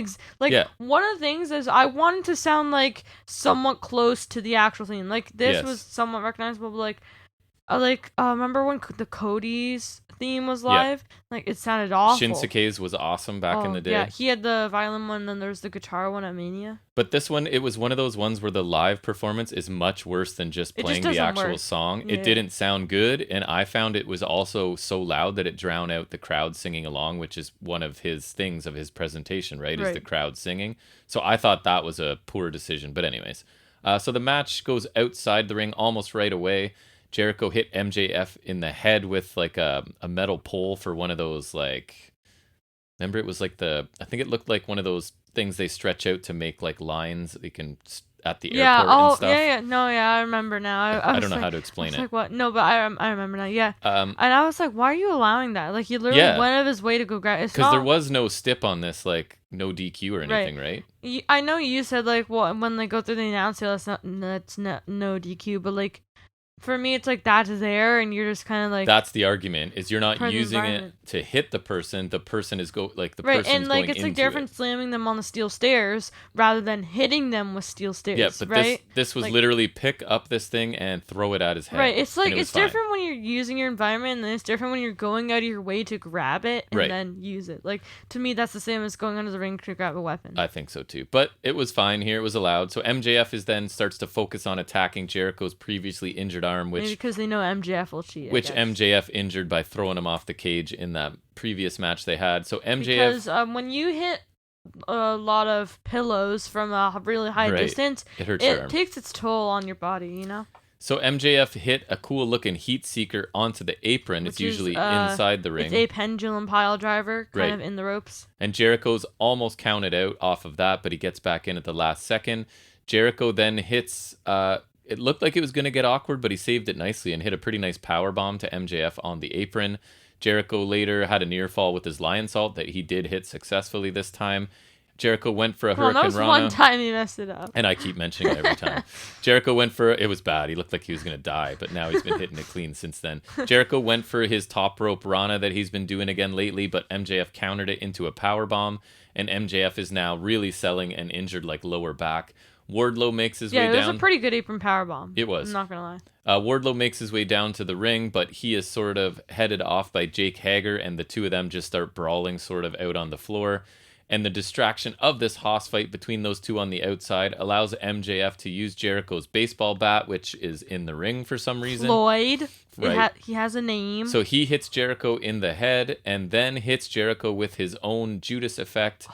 one of the things is I wanted to sound like somewhat close to the actual theme. Like this was somewhat recognizable, but remember when the Cody's theme was live? Like it sounded awful. Shinsuke's was awesome back in the day. Yeah, he had the violin one, and then there's the guitar one at Mania. But this one, it was one of those ones where the live performance is much worse than just playing the actual song. Yeah. It didn't sound good, and I found it was also so loud that it drowned out the crowd singing along, which is one of his things of his presentation, right? Is the crowd singing. So I thought that was a poor decision. But anyways, so the match goes outside the ring almost right away. Jericho hit MJF in the head with like a metal pole for one of those, like, remember it was like I think it looked like one of those things they stretch out to make like lines that you can at the airport and stuff. I remember now. I don't know how to explain it. Like what? No, but I remember now. Yeah. And I was like, why are you allowing that? Like he literally went out of his way to go grab. Because there was no stip on this, like no DQ or anything, right? I know you said like when they go through the announce table, that's no DQ, but like. for me, it's like that's there, and you're just kind of like. That's the argument, is you're not using it to hit the person. The person is person's right, going and like into it's like different slamming them on the steel stairs rather than hitting them with steel stairs. Yeah, but right? this was like, literally pick up this thing and throw it at his head. Right, it's like it's different when you're using your environment, and then it's different when you're going out of your way to grab it and then use it. Like, to me, that's the same as going under the ring to grab a weapon. I think so too, but it was fine here. It was allowed. So MJF then starts to focus on attacking Jericho's previously injured arm, which maybe because they know MJF will cheat. Which MJF injured by throwing him off the cage in that previous match they had. So MJF, because when you hit a lot of pillows from a really high distance, it takes its toll on your body, you know? So MJF hit a cool looking heat seeker onto the apron. Which it's usually inside the ring. It's a pendulum pile driver, kind of in the ropes. And Jericho's almost counted out off of that, but he gets back in at the last second. Jericho then hits, it looked like it was going to get awkward, but he saved it nicely and hit a pretty nice power bomb to MJF on the apron. Jericho later had a near fall with his lion salt that he did hit successfully this time. Jericho went for a Hurricane Rana. That was one time he messed it up. And I keep mentioning it every time. Jericho went for, it was bad. He looked like he was going to die, but now he's been hitting it clean since then. Jericho went for his top rope Rana that he's been doing again lately, but MJF countered it into a power bomb, and MJF is now really selling an injured like lower back. Wardlow makes his way down. Yeah, it was a pretty good apron powerbomb. It was. I'm not going to lie. Wardlow makes his way down to the ring, but he is sort of headed off by Jake Hager, and the two of them just start brawling sort of out on the floor. And the distraction of this hoss fight between those two on the outside allows MJF to use Jericho's baseball bat, which is in the ring for some reason. Floyd. Right. He has a name. So he hits Jericho in the head and then hits Jericho with his own Judas effect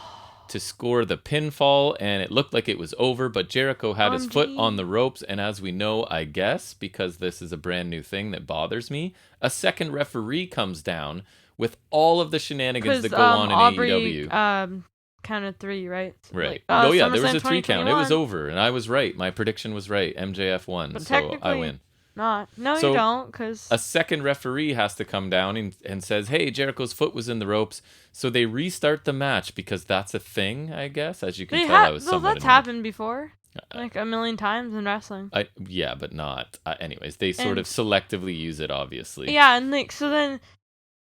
to score the pinfall, and it looked like it was over, but Jericho had his foot on the ropes, and as we know, I guess, because this is a brand new thing that bothers me, a second referee comes down with all of the shenanigans that go on in AEW. Counted 3, right? Right. There was a 3 count. It was over, and I was right. My prediction was right. MJF won, but so I win. Not. No, so you don't, because a second referee has to come down and says, hey, Jericho's foot was in the ropes. So they restart the match because that's a thing, I guess. As you can tell, I was somewhat that's happened before. Like a million times in wrestling. Yeah, but not. Anyways, they sort of selectively use it, obviously. Yeah, and like, so then,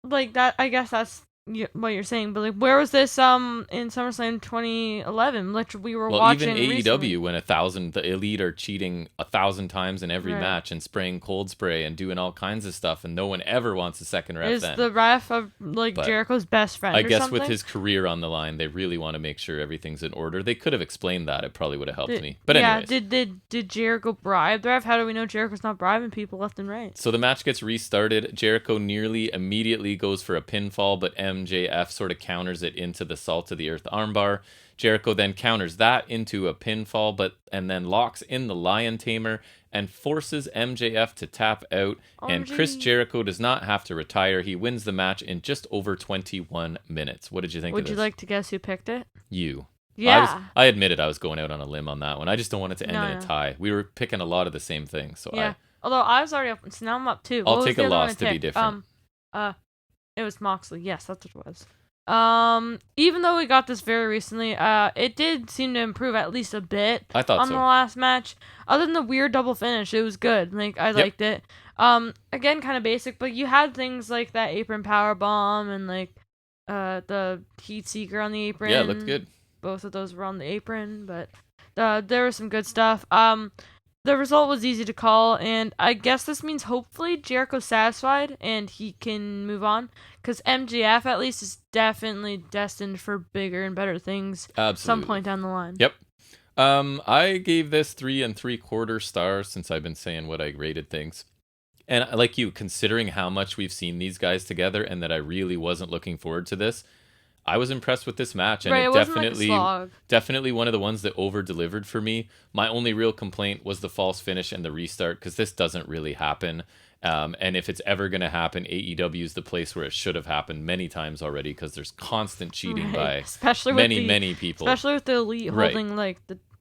like that, I guess that's what you're saying, but like, where was this in SummerSlam 2011? Like, we were watching even AEW recently. When the Elite are cheating 1,000 times in every match and spraying cold spray and doing all kinds of stuff, and no one ever wants a second ref. Is the ref of Jericho's best friend? I guess something? With his career on the line, they really want to make sure everything's in order. They could have explained that; it probably would have helped me. But anyways, did Jericho bribe the ref? How do we know Jericho's not bribing people left and right? So the match gets restarted. Jericho nearly immediately goes for a pinfall, but MJF sort of counters it into the Salt of the Earth armbar. Jericho then counters that into a pinfall, and then locks in the Lion Tamer and forces MJF to tap out. And Chris Jericho does not have to retire. He wins the match in just over 21 minutes. What did you think of this? Would you like to guess who picked it? You. Yeah. I admitted I was going out on a limb on that one. I just don't want it to end in a tie. We were picking a lot of the same things. So yeah. Although I was already up, so now I'm up 2. I'll take a loss to be different. It was Moxley. Yes, that's what it was. Even though we got this very recently, it did seem to improve at least a bit. I thought on the last match. Other than the weird double finish, it was good. Like, I liked it. Again, kind of basic, but you had things like that apron power bomb and like the heat seeker on the apron. Yeah, it looked good. Both of those were on the apron, but there was some good stuff. The result was easy to call, and I guess this means hopefully Jericho's satisfied and he can move on, because MJF at least is definitely destined for bigger and better things at some point down the line. Yep. I gave this 3 3/4 stars since I've been saying what I rated things. And like you, considering how much we've seen these guys together and that I really wasn't looking forward to this, I was impressed with this match, and it definitely one of the ones that over-delivered for me. My only real complaint was the false finish and the restart, because this doesn't really happen. And if it's ever going to happen, AEW is the place where it should have happened many times already, because there's constant cheating by many people. Especially with the Elite holding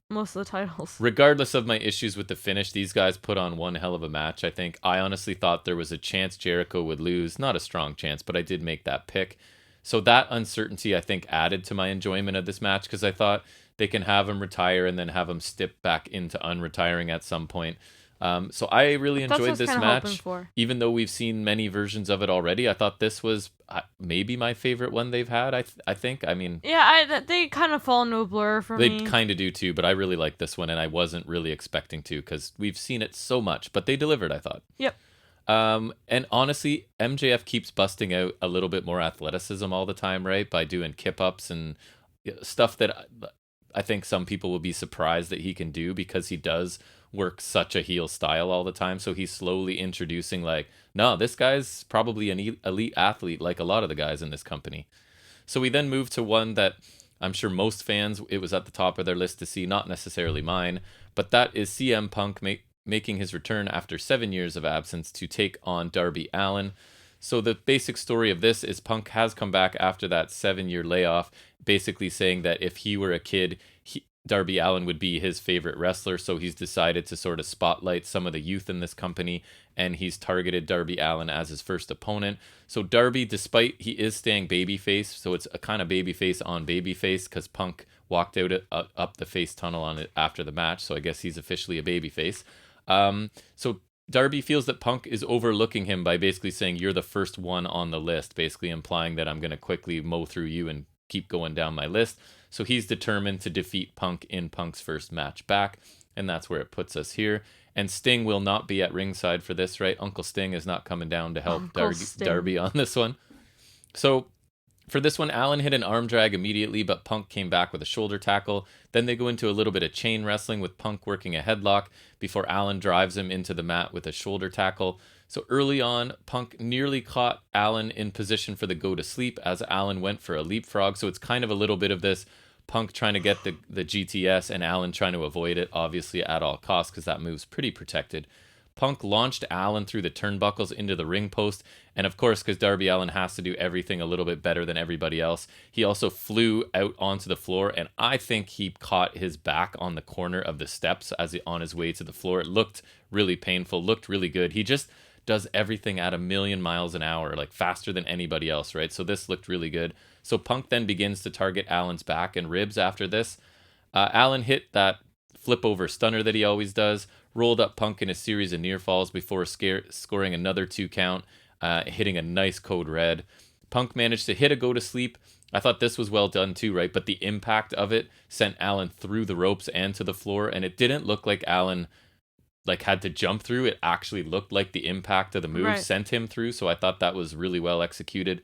most of the titles. Regardless of my issues with the finish, these guys put on one hell of a match, I think. I honestly thought there was a chance Jericho would lose. Not a strong chance, but I did make that pick. So that uncertainty, I think, added to my enjoyment of this match, because I thought they can have him retire and then have him step back into unretiring at some point. So I really enjoyed this match. For. Even though we've seen many versions of it already, I thought this was maybe my favorite one they've had. I think. I mean, yeah, they kind of fall into a blur for me. They kind of do too, but I really like this one, and I wasn't really expecting to because we've seen it so much. But they delivered, I thought. Yep. And honestly, MJF keeps busting out a little bit more athleticism all the time, right? By doing kip-ups and stuff that I think some people will be surprised that he can do because he does work such a heel style all the time. So he's slowly introducing like, no, this guy's probably an elite athlete like a lot of the guys in this company. So we then move to one that I'm sure most fans, it was at the top of their list to see, not necessarily mine, but that is CM Punk making his return after 7 years of absence to take on Darby Allin. So the basic story of this is Punk has come back after that 7-year layoff, basically saying that if he were a kid, Darby Allin would be his favorite wrestler, so he's decided to sort of spotlight some of the youth in this company, and he's targeted Darby Allin as his first opponent. So Darby, despite he is staying babyface, so it's a kind of babyface on babyface, because Punk walked out up the face tunnel on it after the match, so I guess he's officially a babyface. So Darby feels that Punk is overlooking him by basically saying, you're the first one on the list, basically implying that I'm going to quickly mow through you and keep going down my list. So he's determined to defeat Punk in Punk's first match back, and that's where it puts us here. And Sting will not be at ringside for this, right? Uncle Sting is not coming down to help Darby on this one. So for this one, Allin hit an arm drag immediately, but Punk came back with a shoulder tackle. Then they go into a little bit of chain wrestling with Punk working a headlock before Allin drives him into the mat with a shoulder tackle. So early on, Punk nearly caught Allin in position for the go to sleep as Allin went for a leapfrog. So it's kind of a little bit of this Punk trying to get the GTS and Allin trying to avoid it, obviously at all costs, because that move's pretty protected. Punk launched Allin through the turnbuckles into the ring post, and of course, because Darby Allin has to do everything a little bit better than everybody else, he also flew out onto the floor, and I think he caught his back on the corner of the steps on his way to the floor. It looked really painful, looked really good. He just does everything at 1,000,000 miles an hour, like faster than anybody else, right? So this looked really good. So Punk then begins to target Allin's back and ribs after this. Allin hit that flip over stunner that he always does, rolled up Punk in a series of near falls before scoring another 2 count, hitting a nice code red. Punk managed to hit a go to sleep. I thought this was well done too, right? But the impact of it sent Allin through the ropes and to the floor, and it didn't look like Allin had to jump through. It actually looked like the impact of the move sent him through, so I thought that was really well executed.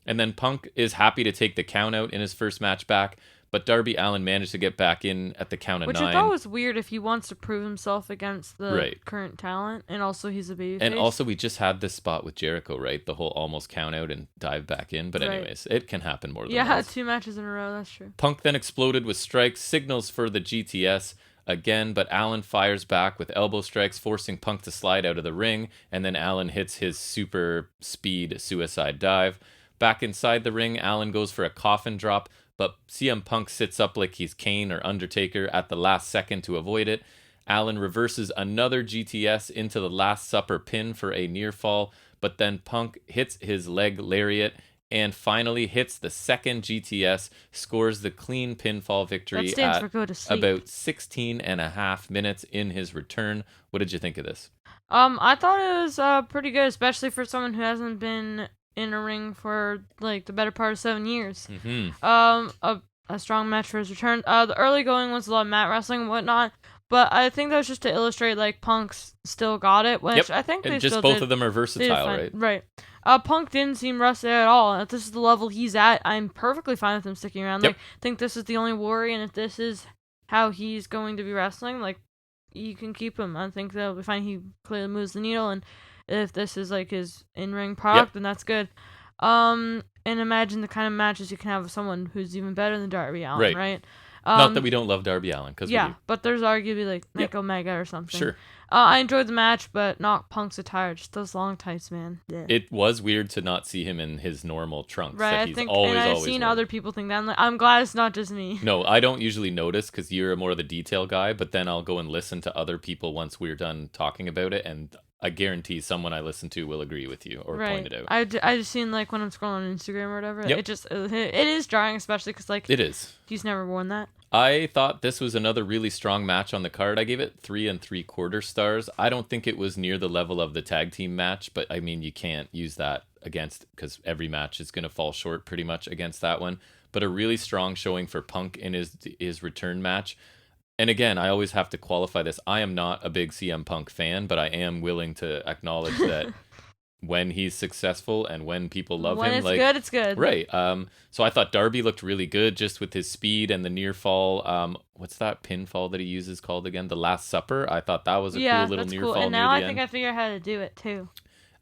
And then Punk is happy to take the count out in his first match back, but Darby Allin managed to get back in at the count of 9. Which I thought was weird if he wants to prove himself against the current talent, and also he's a babyface. And also we just had this spot with Jericho, right? The whole almost count out and dive back in. But anyways, it can happen more than once. Yeah, 2 matches in a row, that's true. Punk then exploded with strikes, signals for the GTS again, but Allin fires back with elbow strikes, forcing Punk to slide out of the ring, and then Allin hits his super speed suicide dive. Back inside the ring, Allin goes for a coffin drop, but CM Punk sits up like he's Kane or Undertaker at the last second to avoid it. Allin reverses another GTS into the Last Supper pin for a near fall, but then Punk hits his leg lariat and finally hits the second GTS, scores the clean pinfall victory at about 16 and a half minutes in his return. What did you think of this? I thought it was pretty good, especially for someone who hasn't been in a ring for the better part of 7 years. A strong match for his return. The early going was a lot of mat wrestling and whatnot, but I think that was just to illustrate Punk's still got it, which I think and they just still both did, of them are versatile, right? Right. Punk didn't seem rusty at all. If this is the level he's at, I'm perfectly fine with him sticking around. I think this is the only worry, and if this is how he's going to be wrestling, you can keep him. I think that'll be fine. He clearly moves the needle, and if this is his in-ring product, then that's good. And imagine the kind of matches you can have with someone who's even better than Darby Allin, right? Not that we don't love Darby Allin, because but there's arguably Nick Omega or something. Sure. I enjoyed the match, but not Punk's attire. Just those long tights, man. Yeah. It was weird to not see him in his normal trunks. Right, I've seen other people think that. I'm glad it's not just me. No, I don't usually notice because you're more of the detail guy, but then I'll go and listen to other people once we're done talking about it, and I guarantee someone I listen to will agree with you or point it out. I just seen like when I'm scrolling on Instagram or whatever. Yep. It is jarring, especially because like it is. He's never worn that. I thought this was another really strong match on the card. I gave it 3 3/4 stars. I don't think it was near the level of the tag team match, but I mean, you can't use that against, because every match is going to fall short pretty much against that one. But a really strong showing for Punk in his return match. And again, I always have to qualify this. I am not a big CM Punk fan, but I am willing to acknowledge that when he's successful and when people love him, it's good, it's good. Right. So I thought Darby looked really good just with his speed and the near fall. What's that pinfall that he uses called again? The Last Supper. I thought that was a cool little near fall. And now I think I figure out how to do it too.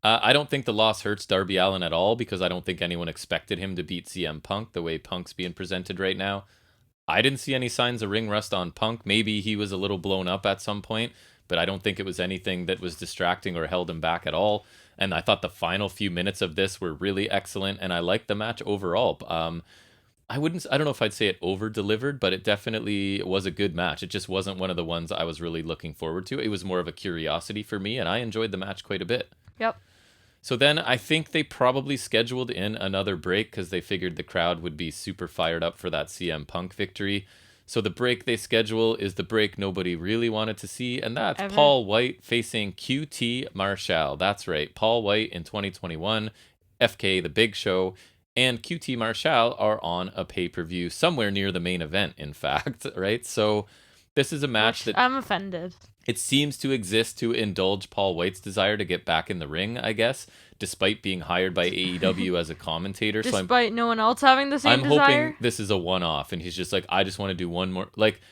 I don't think the loss hurts Darby Allin at all, because I don't think anyone expected him to beat CM Punk the way Punk's being presented right now. I didn't see any signs of ring rust on Punk. Maybe he was a little blown up at some point, but I don't think it was anything that was distracting or held him back at all. And I thought the final few minutes of this were really excellent, and I liked the match overall. I don't know if I'd say it over-delivered, but it definitely was a good match. It just wasn't one of the ones I was really looking forward to. It was more of a curiosity for me, and I enjoyed the match quite a bit. Yep. So then I think they probably scheduled in another break because they figured the crowd would be super fired up for that CM Punk victory. So the break they schedule is the break nobody really wanted to see, and that's Paul White facing QT Marshall. That's right, Paul White in 2021, FK The Big Show, and QT Marshall are on a pay-per-view somewhere near the main event, in fact, right? So this is a match that I'm offended. It seems to exist to indulge Paul White's desire to get back in the ring, I guess, despite being hired by AEW as a commentator. Despite no one else having the same desire? I'm hoping this is a one-off, and he's just like, I just want to do one more. Like,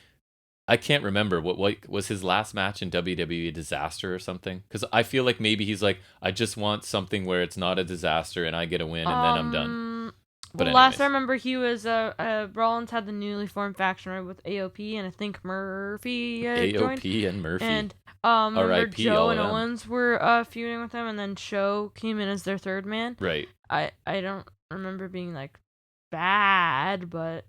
I can't remember what was his last match in WWE, a disaster or something? Because I feel like maybe he's like, I just want something where it's not a disaster and I get a win and then I'm done. But last I remember, he was Rollins had the newly formed faction, right, with AOP and I think Murphy joined. AOP and Murphy. And remember Joe and Owens were feuding with them, and then Show came in as their third man. Right. I don't remember being like bad, but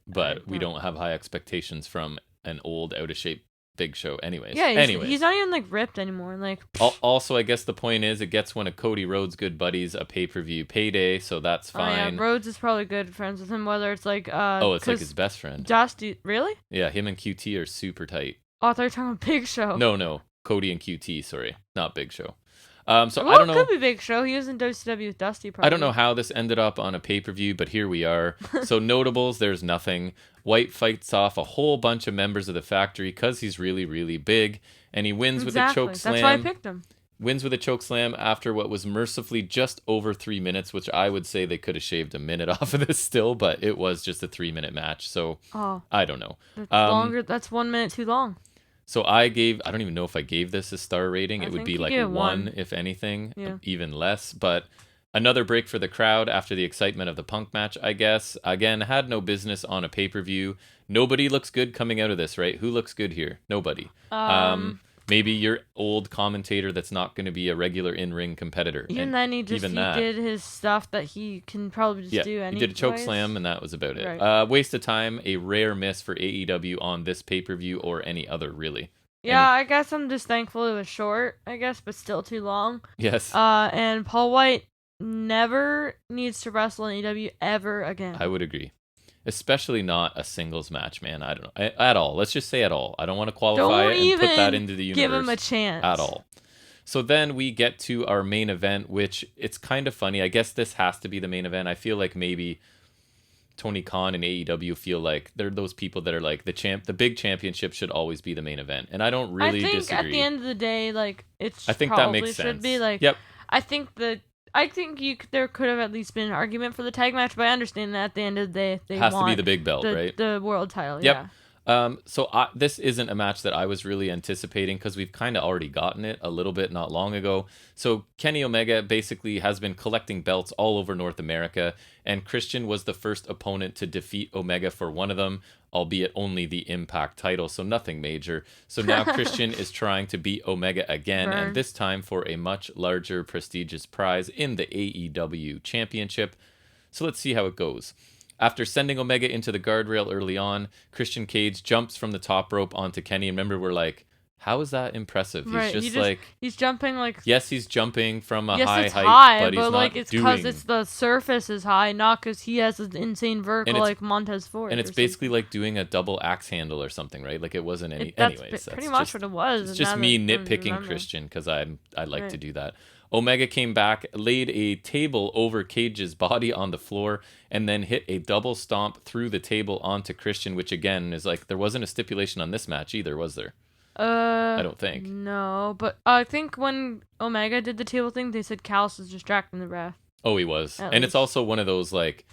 we don't have high expectations from an old, out of shape Big Show anyways. Yeah, he's not even like ripped anymore. Like, also, I guess the point is it gets one of Cody Rhodes' good buddies a pay-per-view payday, so that's fine. Yeah, Rhodes is probably good friends with him, whether it's like it's like his best friend. Dusty, really? Yeah, him and QT are super tight. Oh, I thought you were talking about Big Show. No, Cody and QT, sorry, not Big Show. So well, I don't know. It could be Big Show. He was in WCW with Dusty, probably. I don't know how this ended up on a pay-per-view, but here we are. So notables, there's nothing. White fights off a whole bunch of members of the factory because he's really, really big, and he wins with a choke slam. That's why I picked him. Wins with a choke slam after what was mercifully just over 3 minutes, which I would say they could have shaved a minute off of this still, but it was just a 3-minute match, so I don't know. That's longer. That's 1 minute too long. So I don't even know if I gave this a star rating. It would be like 1, if anything, even less. But another break for the crowd after the excitement of the Punk match, I guess. Again, had no business on a pay-per-view. Nobody looks good coming out of this, right? Who looks good here? Nobody. Maybe your old commentator that's not going to be a regular in-ring competitor. Even then, he did his stuff that he can probably just do anyway. He did a choke slam, and that was about it. Right. Waste of time, a rare miss for AEW on this pay-per-view or any other, really. Yeah, I guess I'm just thankful it was short, I guess, but still too long. Yes. And Paul White never needs to wrestle in AEW ever again. I would agree. Especially not a singles match, man. I don't know. At all. Let's just say at all. I don't want to qualify it and put that into the universe. Give him a chance. At all. So then we get to our main event, which it's kind of funny. I guess this has to be the main event. I feel like maybe Tony Khan and AEW feel like they're those people that are like the big championship should always be the main event. And I don't really disagree. I think at the end of the day, like, I think that makes sense. Should be like, yep. I think there could have at least been an argument for the tag match, but I understand that at the end of the day, they has to be the big belt, right? The world title, yep. Yeah. So this isn't a match that I was really anticipating because we've kind of already gotten it a little bit not long ago. So Kenny Omega basically has been collecting belts all over North America, and Christian was the first opponent to defeat Omega for one of them, albeit only the Impact title, so nothing major. So now Christian is trying to beat Omega again, and this time for a much larger prestigious prize in the AEW Championship. So let's see how it goes. After sending Omega into the guardrail early on, Christian Cage jumps from the top rope onto Kenny. And remember, we're like, How is that impressive? Right. He's jumping like. Yes, he's jumping from a high height, high, but he's like not it's doing. because it's the surface is high, not because he has an insane vertical like Montez Ford. And it's basically like doing a double axe handle or something, right? Like it wasn't any. Anyways, that's pretty much what it was. It's just me nitpicking Christian because I like to do that. Omega came back, laid a table over Cage's body on the floor, and then hit a double stomp through the table onto Christian, which again is like there wasn't a stipulation on this match either, was there? I don't think. No, but I think when Omega did the table thing, they said Callis was distracting the ref. Oh, he was. And it's also one of those, like,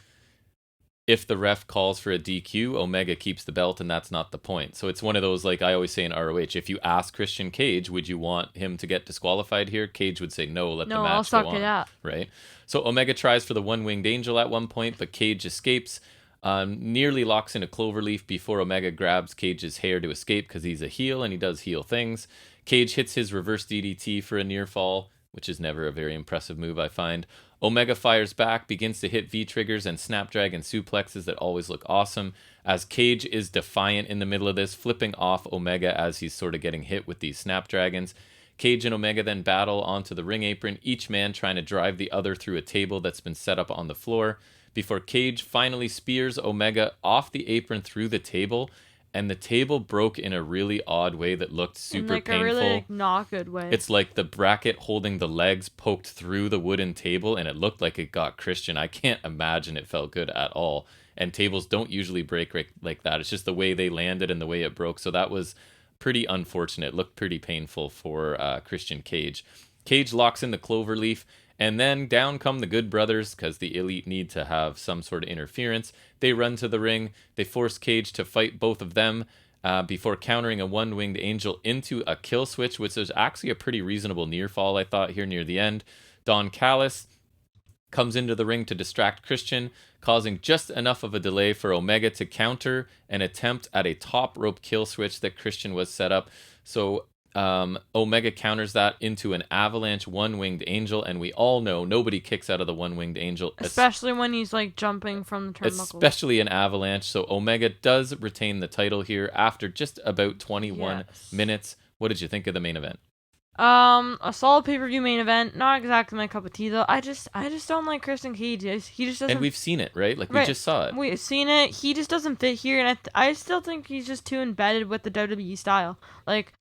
if the ref calls for a DQ, Omega keeps the belt, and that's not the point. So it's one of those, like I always say in ROH, if you ask Christian Cage, would you want him to get disqualified here? Cage would say, no, let the match go on. It right? So Omega tries for the one-winged angel at one point, but Cage escapes. Nearly locks in a cloverleaf before Omega grabs Cage's hair to escape because he's a heel and he does heel things. Cage hits his reverse DDT for a near fall, which is never a very impressive move, I find. Omega fires back, begins to hit V-triggers and snapdragon suplexes that always look awesome, as Cage is defiant in the middle of this, flipping off Omega as he's sort of getting hit with these snapdragons. Cage and Omega then battle onto the ring apron, each man trying to drive the other through a table that's been set up on the floor, before Cage finally spears Omega off the apron through the table, and the table broke in a really odd way that looked super painful. A really not good way. It's like the bracket holding the legs poked through the wooden table, and it looked like it got Christian. I can't imagine it felt good at all. And tables don't usually break like that. It's just the way they landed and the way it broke. So that was pretty unfortunate. It looked pretty painful for Christian Cage. Cage locks in the cloverleaf. And then down come the Good Brothers because the Elite need to have some sort of interference. They run to the ring. They force Cage to fight both of them before countering a one-winged angel into a kill switch, which is actually a pretty reasonable near fall, I thought, here near the end. Don Callis comes into the ring to distract Christian, causing just enough of a delay for Omega to counter an attempt at a top rope kill switch that Christian was set up. So Omega counters that into an avalanche one-winged angel, and we all know nobody kicks out of the one-winged angel, especially when he's like jumping from the turnbuckle. Especially an avalanche. So Omega does retain the title here after just about 21 minutes. What did you think of the main event? A solid pay-per-view main event. Not exactly my cup of tea though. I just don't like Christian Cage. He just doesn't. And we've seen it, right? Like we just saw it. We've seen it. He just doesn't fit here, and I still think he's just too embedded with the WWE style. Like.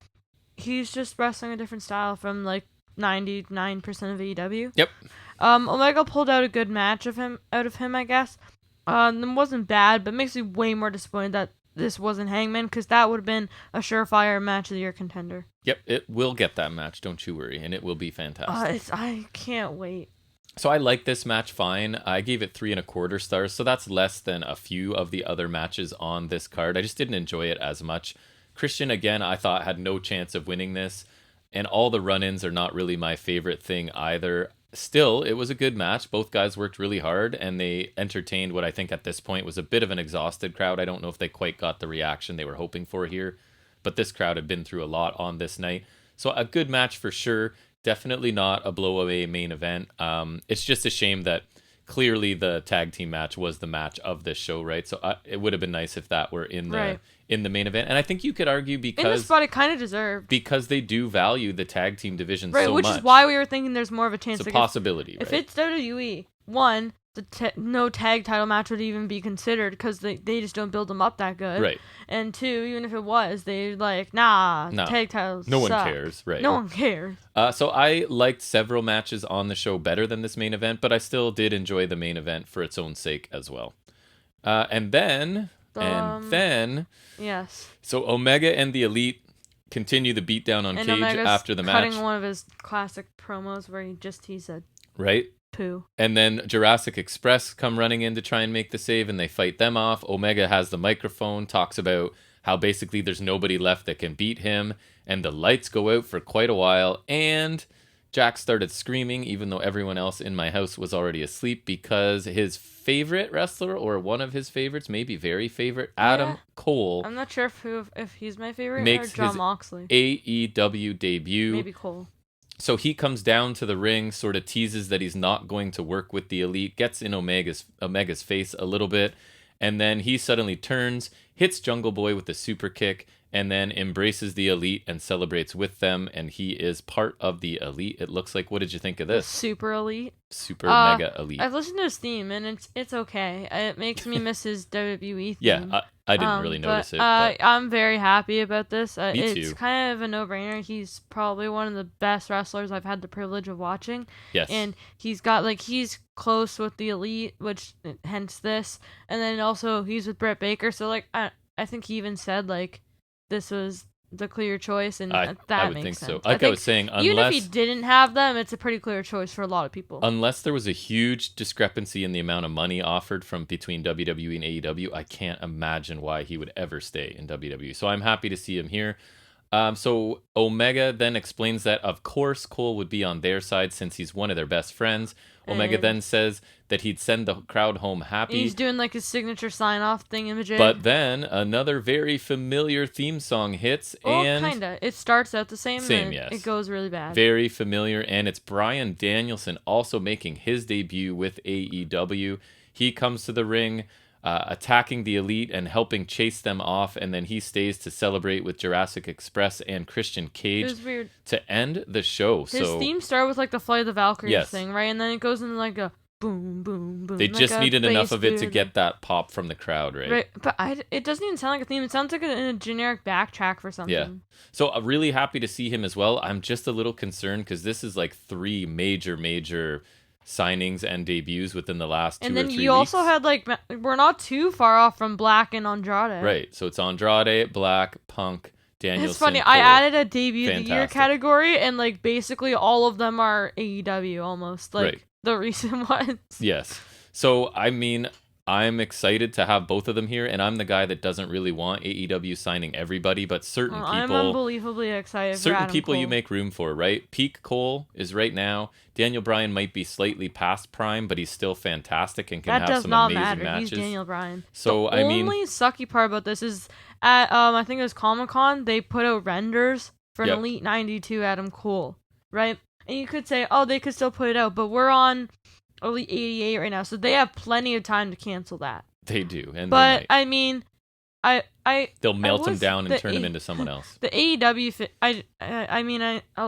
He's just wrestling a different style from like 99% of AEW. Yep. Omega pulled out a good match out of him, I guess. It wasn't bad, but makes me way more disappointed that this wasn't Hangman, because that would have been a surefire match of the year contender. Yep, it will get that match, don't you worry, and it will be fantastic. I can't wait. So I like this match fine. I gave it 3.25 stars, so that's less than a few of the other matches on this card. I just didn't enjoy it as much. Christian, again, I thought had no chance of winning this, and all the run-ins are not really my favorite thing either. Still, it was a good match. Both guys worked really hard, and they entertained what I think at this point was a bit of an exhausted crowd. I don't know if they quite got the reaction they were hoping for here, but this crowd had been through a lot on this night. So a good match for sure. Definitely not a blow-away main event. It's just a shame that clearly the tag team match was the match of this show, right? So it would have been nice if that were in the main event. And I think you could argue because... in the spot it kind of deserved. Because they do value the tag team division so much. Right, which is why we were thinking there's more of a chance. It's a possibility, if it's WWE, one, no tag title match would even be considered because they just don't build them up that good. Right. And two, even if it was, they're like, nah. Tag titles no suck. one cares, right? No one cares. So I liked several matches on the show better than this main event, but I still did enjoy the main event for its own sake as well. And then, yes. So Omega and the Elite continue the beatdown on Cage Omega's after the match. Cutting one of his classic promos where he said, right? Poo. And then Jurassic Express come running in to try and make the save, and they fight them off. Omega has the microphone, talks about how basically there's nobody left that can beat him, and the lights go out for quite a while, and Jack started screaming, even though everyone else in my house was already asleep, because his favorite wrestler, or one of his favorites, maybe very favorite, Adam Cole. I'm not sure if he's my favorite makes or John his Moxley. AEW debut. Maybe Cole. So he comes down to the ring, sort of teases that he's not going to work with the Elite, gets in Omega's face a little bit, and then he suddenly turns, hits Jungle Boy with a super kick, and then embraces the Elite and celebrates with them, and he is part of the Elite, it looks like. What did you think of this? Super Elite. Super Mega Elite. I've listened to his theme, and it's okay. It makes me miss his WWE theme. Yeah, I didn't really notice it. But I'm very happy about this. Me it's too. kind of a no-brainer. He's probably one of the best wrestlers I've had the privilege of watching. Yes. And he's close with the Elite, which hence this. And then also he's with Britt Baker, so I think he even said this was the clear choice, and that I would makes think sense. so. I was saying, even if he didn't have them, it's a pretty clear choice for a lot of people. Unless there was a huge discrepancy in the amount of money offered between WWE and AEW, I can't imagine why he would ever stay in WWE. So I'm happy to see him here. So Omega then explains that, of course, Cole would be on their side since he's one of their best friends. Omega then says that he'd send the crowd home happy. He's doing his signature sign-off thing in the But then another very familiar theme song hits. And kinda. It starts out the same. Yes. It goes really bad. Very familiar, and it's Bryan Danielson also making his debut with AEW. He comes to the ring, attacking the Elite and helping chase them off, and then he stays to celebrate with Jurassic Express and Christian Cage. It was weird. To end the show. His theme started with the Flight of the Valkyries thing, right? And then it goes into a boom, boom, boom. They just needed enough of it to get that pop from the crowd, right? Right, but it doesn't even sound like a theme. It sounds like a generic backtrack for something. Yeah. So I'm really happy to see him as well. I'm just a little concerned because this is 3 major signings and debuts within the last 2 or 3 weeks. And then you also had we're not too far off from Black and Andrade. Right. So it's Andrade, Black, Punk, Danielson. It's funny. Cole. I added a debut of the year category, and basically all of them are AEW almost. Right. The recent ones. Yes. So I mean, I'm excited to have both of them here, and I'm the guy that doesn't really want AEW signing everybody, but certain people. I'm unbelievably excited. Certain for people Cole. You make room for, right? Peak Cole is right now. Daniel Bryan might be slightly past prime, but he's still fantastic and can have some amazing matches. That does not matter. He's Daniel Bryan. So the only sucky part about this is at I think it was Comic-Con, they put out renders for an Elite 92 Adam Cole, right? And you could say, oh, they could still put it out, but we're on Elite 88 right now, so they have plenty of time to cancel that. They do, but I mean, they'll melt him down and turn him into someone else. The AEW,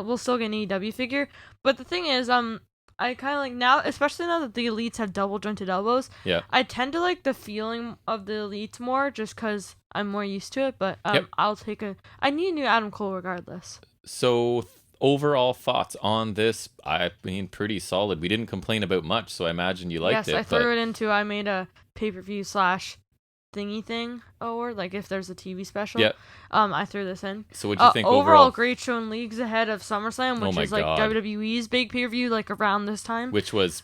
we'll still get an AEW figure, but the thing is, I kind of now, especially now that the Elites have double jointed elbows. Yeah. I tend to like the feeling of the Elites more, just because I'm more used to it. But I'll take I need a new Adam Cole regardless. So. Overall thoughts on this? I mean, pretty solid. We didn't complain about much, so I imagine you liked it. Yes, I threw it into. I made a pay-per-view / thingy thing, or if there's a TV special. Yeah. I threw this in. So what'd you think overall? Great show in leagues ahead of SummerSlam, which is God. WWE's big pay-per-view, around this time. Which was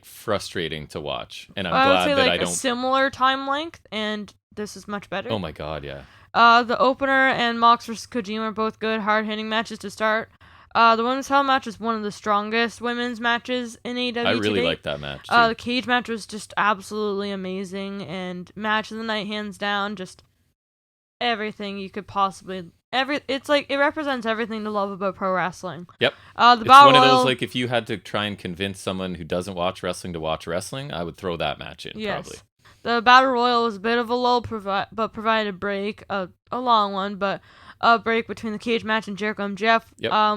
frustrating to watch, and I'm glad that I don't. A similar time length, and this is much better. Oh my God, yeah. The opener and Mox vs. Kojima are both good, hard-hitting matches to start. The women's title match is one of the strongest women's matches in AEW. I really like that match. The cage match was just absolutely amazing, and match of the night, hands down, just everything you could possibly. It's it represents everything to love about pro wrestling. Yep. It's one of those if you had to try and convince someone who doesn't watch wrestling to watch wrestling, I would throw that match in. Yes. Probably. The Battle Royal was a bit of a lull, but provided a break, a long one, but a break between the cage match and Jericho and Jeff,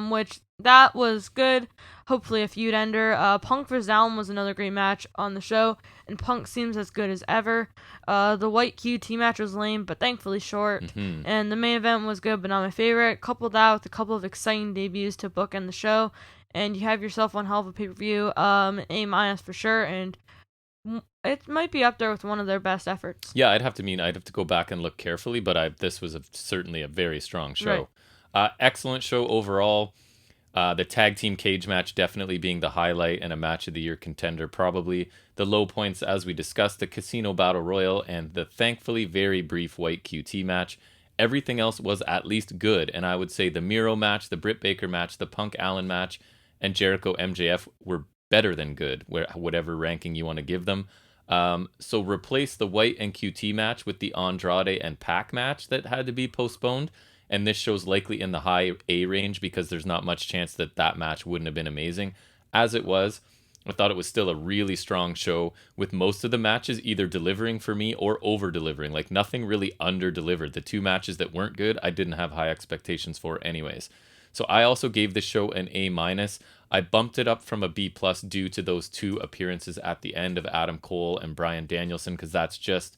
which that was good. Hopefully a feud ender. Punk vs. Allen was another great match on the show, and Punk seems as good as ever. The White QT match was lame, but thankfully short, and the main event was good, but not my favorite. Couple that with a couple of exciting debuts to bookend the show, and you have yourself one hell of a pay-per-view, A- for sure, and it might be up there with one of their best efforts. Yeah, I'd have to go back and look carefully, but this was certainly a very strong show. Right. Excellent show overall. The tag team cage match definitely being the highlight and a match of the year contender probably. The low points, as we discussed, the Casino Battle Royal and the thankfully very brief White QT match. Everything else was at least good, and I would say the Miro match, the Britt Baker match, the Punk Allen match, and Jericho MJF were better than good, whatever ranking you want to give them. So replace the White and QT match with the Andrade and Pac match that had to be postponed, and this show's likely in the high A range because there's not much chance that match wouldn't have been amazing. As it was, I thought it was still a really strong show, with most of the matches either delivering for me or over-delivering. Like, nothing really under-delivered. The 2 matches that weren't good, I didn't have high expectations for anyways. So I also gave this show an A-. I bumped it up from a B+ due to those 2 appearances at the end of Adam Cole and Bryan Danielson, because that's just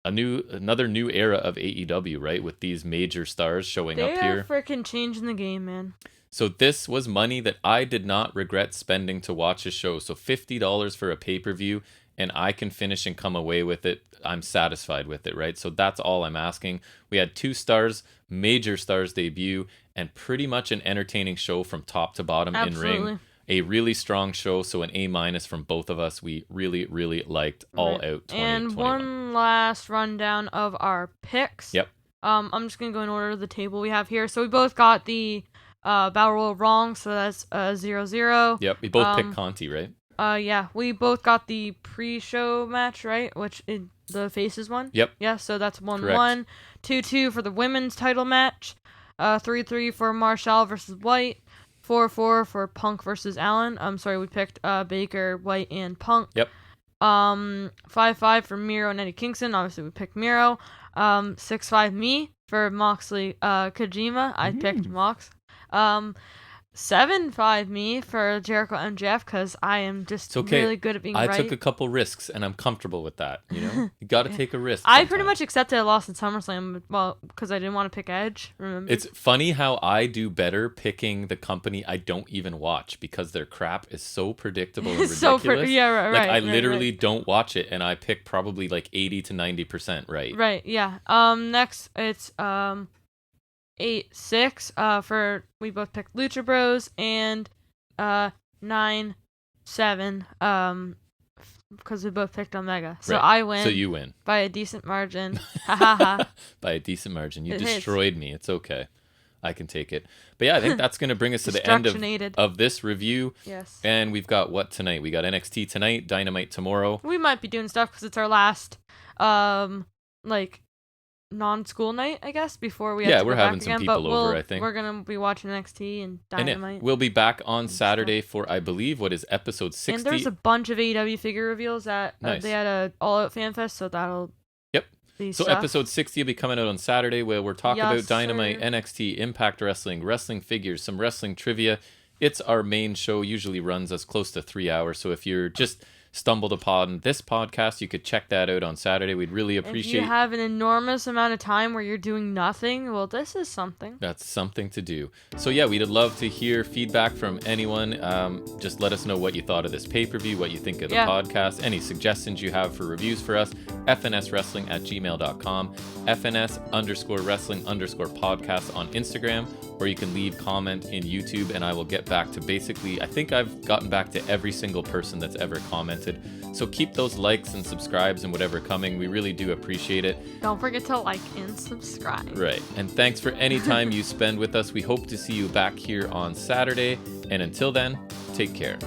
another new era of AEW, right? With these major stars showing up here. They are freaking changing the game, man. So this was money that I did not regret spending to watch a show. So $50 for a pay-per-view, and I can finish and come away with it. I'm satisfied with it, right? So that's all I'm asking. We had 2 stars, major stars debut, and pretty much an entertaining show from top to bottom. Absolutely. In ring. A really strong show, so an A- from both of us. We really, really liked All Out 2021. And one last rundown of our picks. Yep. I'm just going to go in order of the table we have here. So we both got the Battle Royal wrong, so that's 0-0. Yep, we both picked Conti, right? Yeah, we both got the pre-show match, right? Which is the Faces one? Yep. Yeah, so that's 1-1. 2-2 for the women's title match. 3-3 for Marshall versus White. 4-4 for Punk versus Allen. I'm sorry, we picked Baker, White, and Punk. Yep. 5-5 for Miro and Eddie Kingston. Obviously, we picked Miro. 6-5 me for Moxley, Kojima. I picked Mox. 7-5 me for Jericho MJF, because I am just really good at being right. I took a couple risks, and I'm comfortable with that. You know, you got to take a risk. I pretty much accepted a loss at SummerSlam, well, because I didn't want to pick Edge. Remember? It's funny how I do better picking the company I don't even watch, because their crap is so predictable and ridiculous. I literally don't watch it, and I pick probably like 80 to 90% right. Right. Yeah. Next it's 8-6 for we both picked Lucha Bros, and 9-7 because we both picked Omega. So I win. So you win by a decent margin. By a decent margin. You destroyed me. It's okay. I can take it. But yeah, I think that's going to bring us to the end of this review. Yes. And we've got what tonight? We got NXT tonight, Dynamite tomorrow. We might be doing stuff because it's our last non-school night, I guess, before we we're having some people over, I think. We're going to be watching NXT and Dynamite. And we'll be back on Saturday for, I believe, what is episode 60. And there's a bunch of AEW figure reveals at they had a all-out fan fest, so that'll be so stuff. Episode 60 will be coming out on Saturday, where we're talking about Dynamite, NXT, Impact Wrestling, wrestling figures, some wrestling trivia. It's our main show, usually runs us close to 3 hours, so if you're just stumbled upon this podcast, you could check that out on Saturday. We'd really appreciate. If you have an enormous amount of time where you're doing nothing, well, this is something. That's something to do. So yeah, we'd love to hear feedback from anyone. Just let us know what you thought of this pay-per-view, what you think of the podcast, any suggestions you have for reviews for us. fnswrestling@gmail.com, FNS_wrestling_podcast on Instagram, or you can leave comment in YouTube, and I will get back to I think I've gotten back to every single person that's ever commented. So keep those likes and subscribes and whatever coming. We really do appreciate it. Don't forget to like and subscribe. Right. And thanks for any time you spend with us. We hope to see you back here on Saturday. And until then, take care.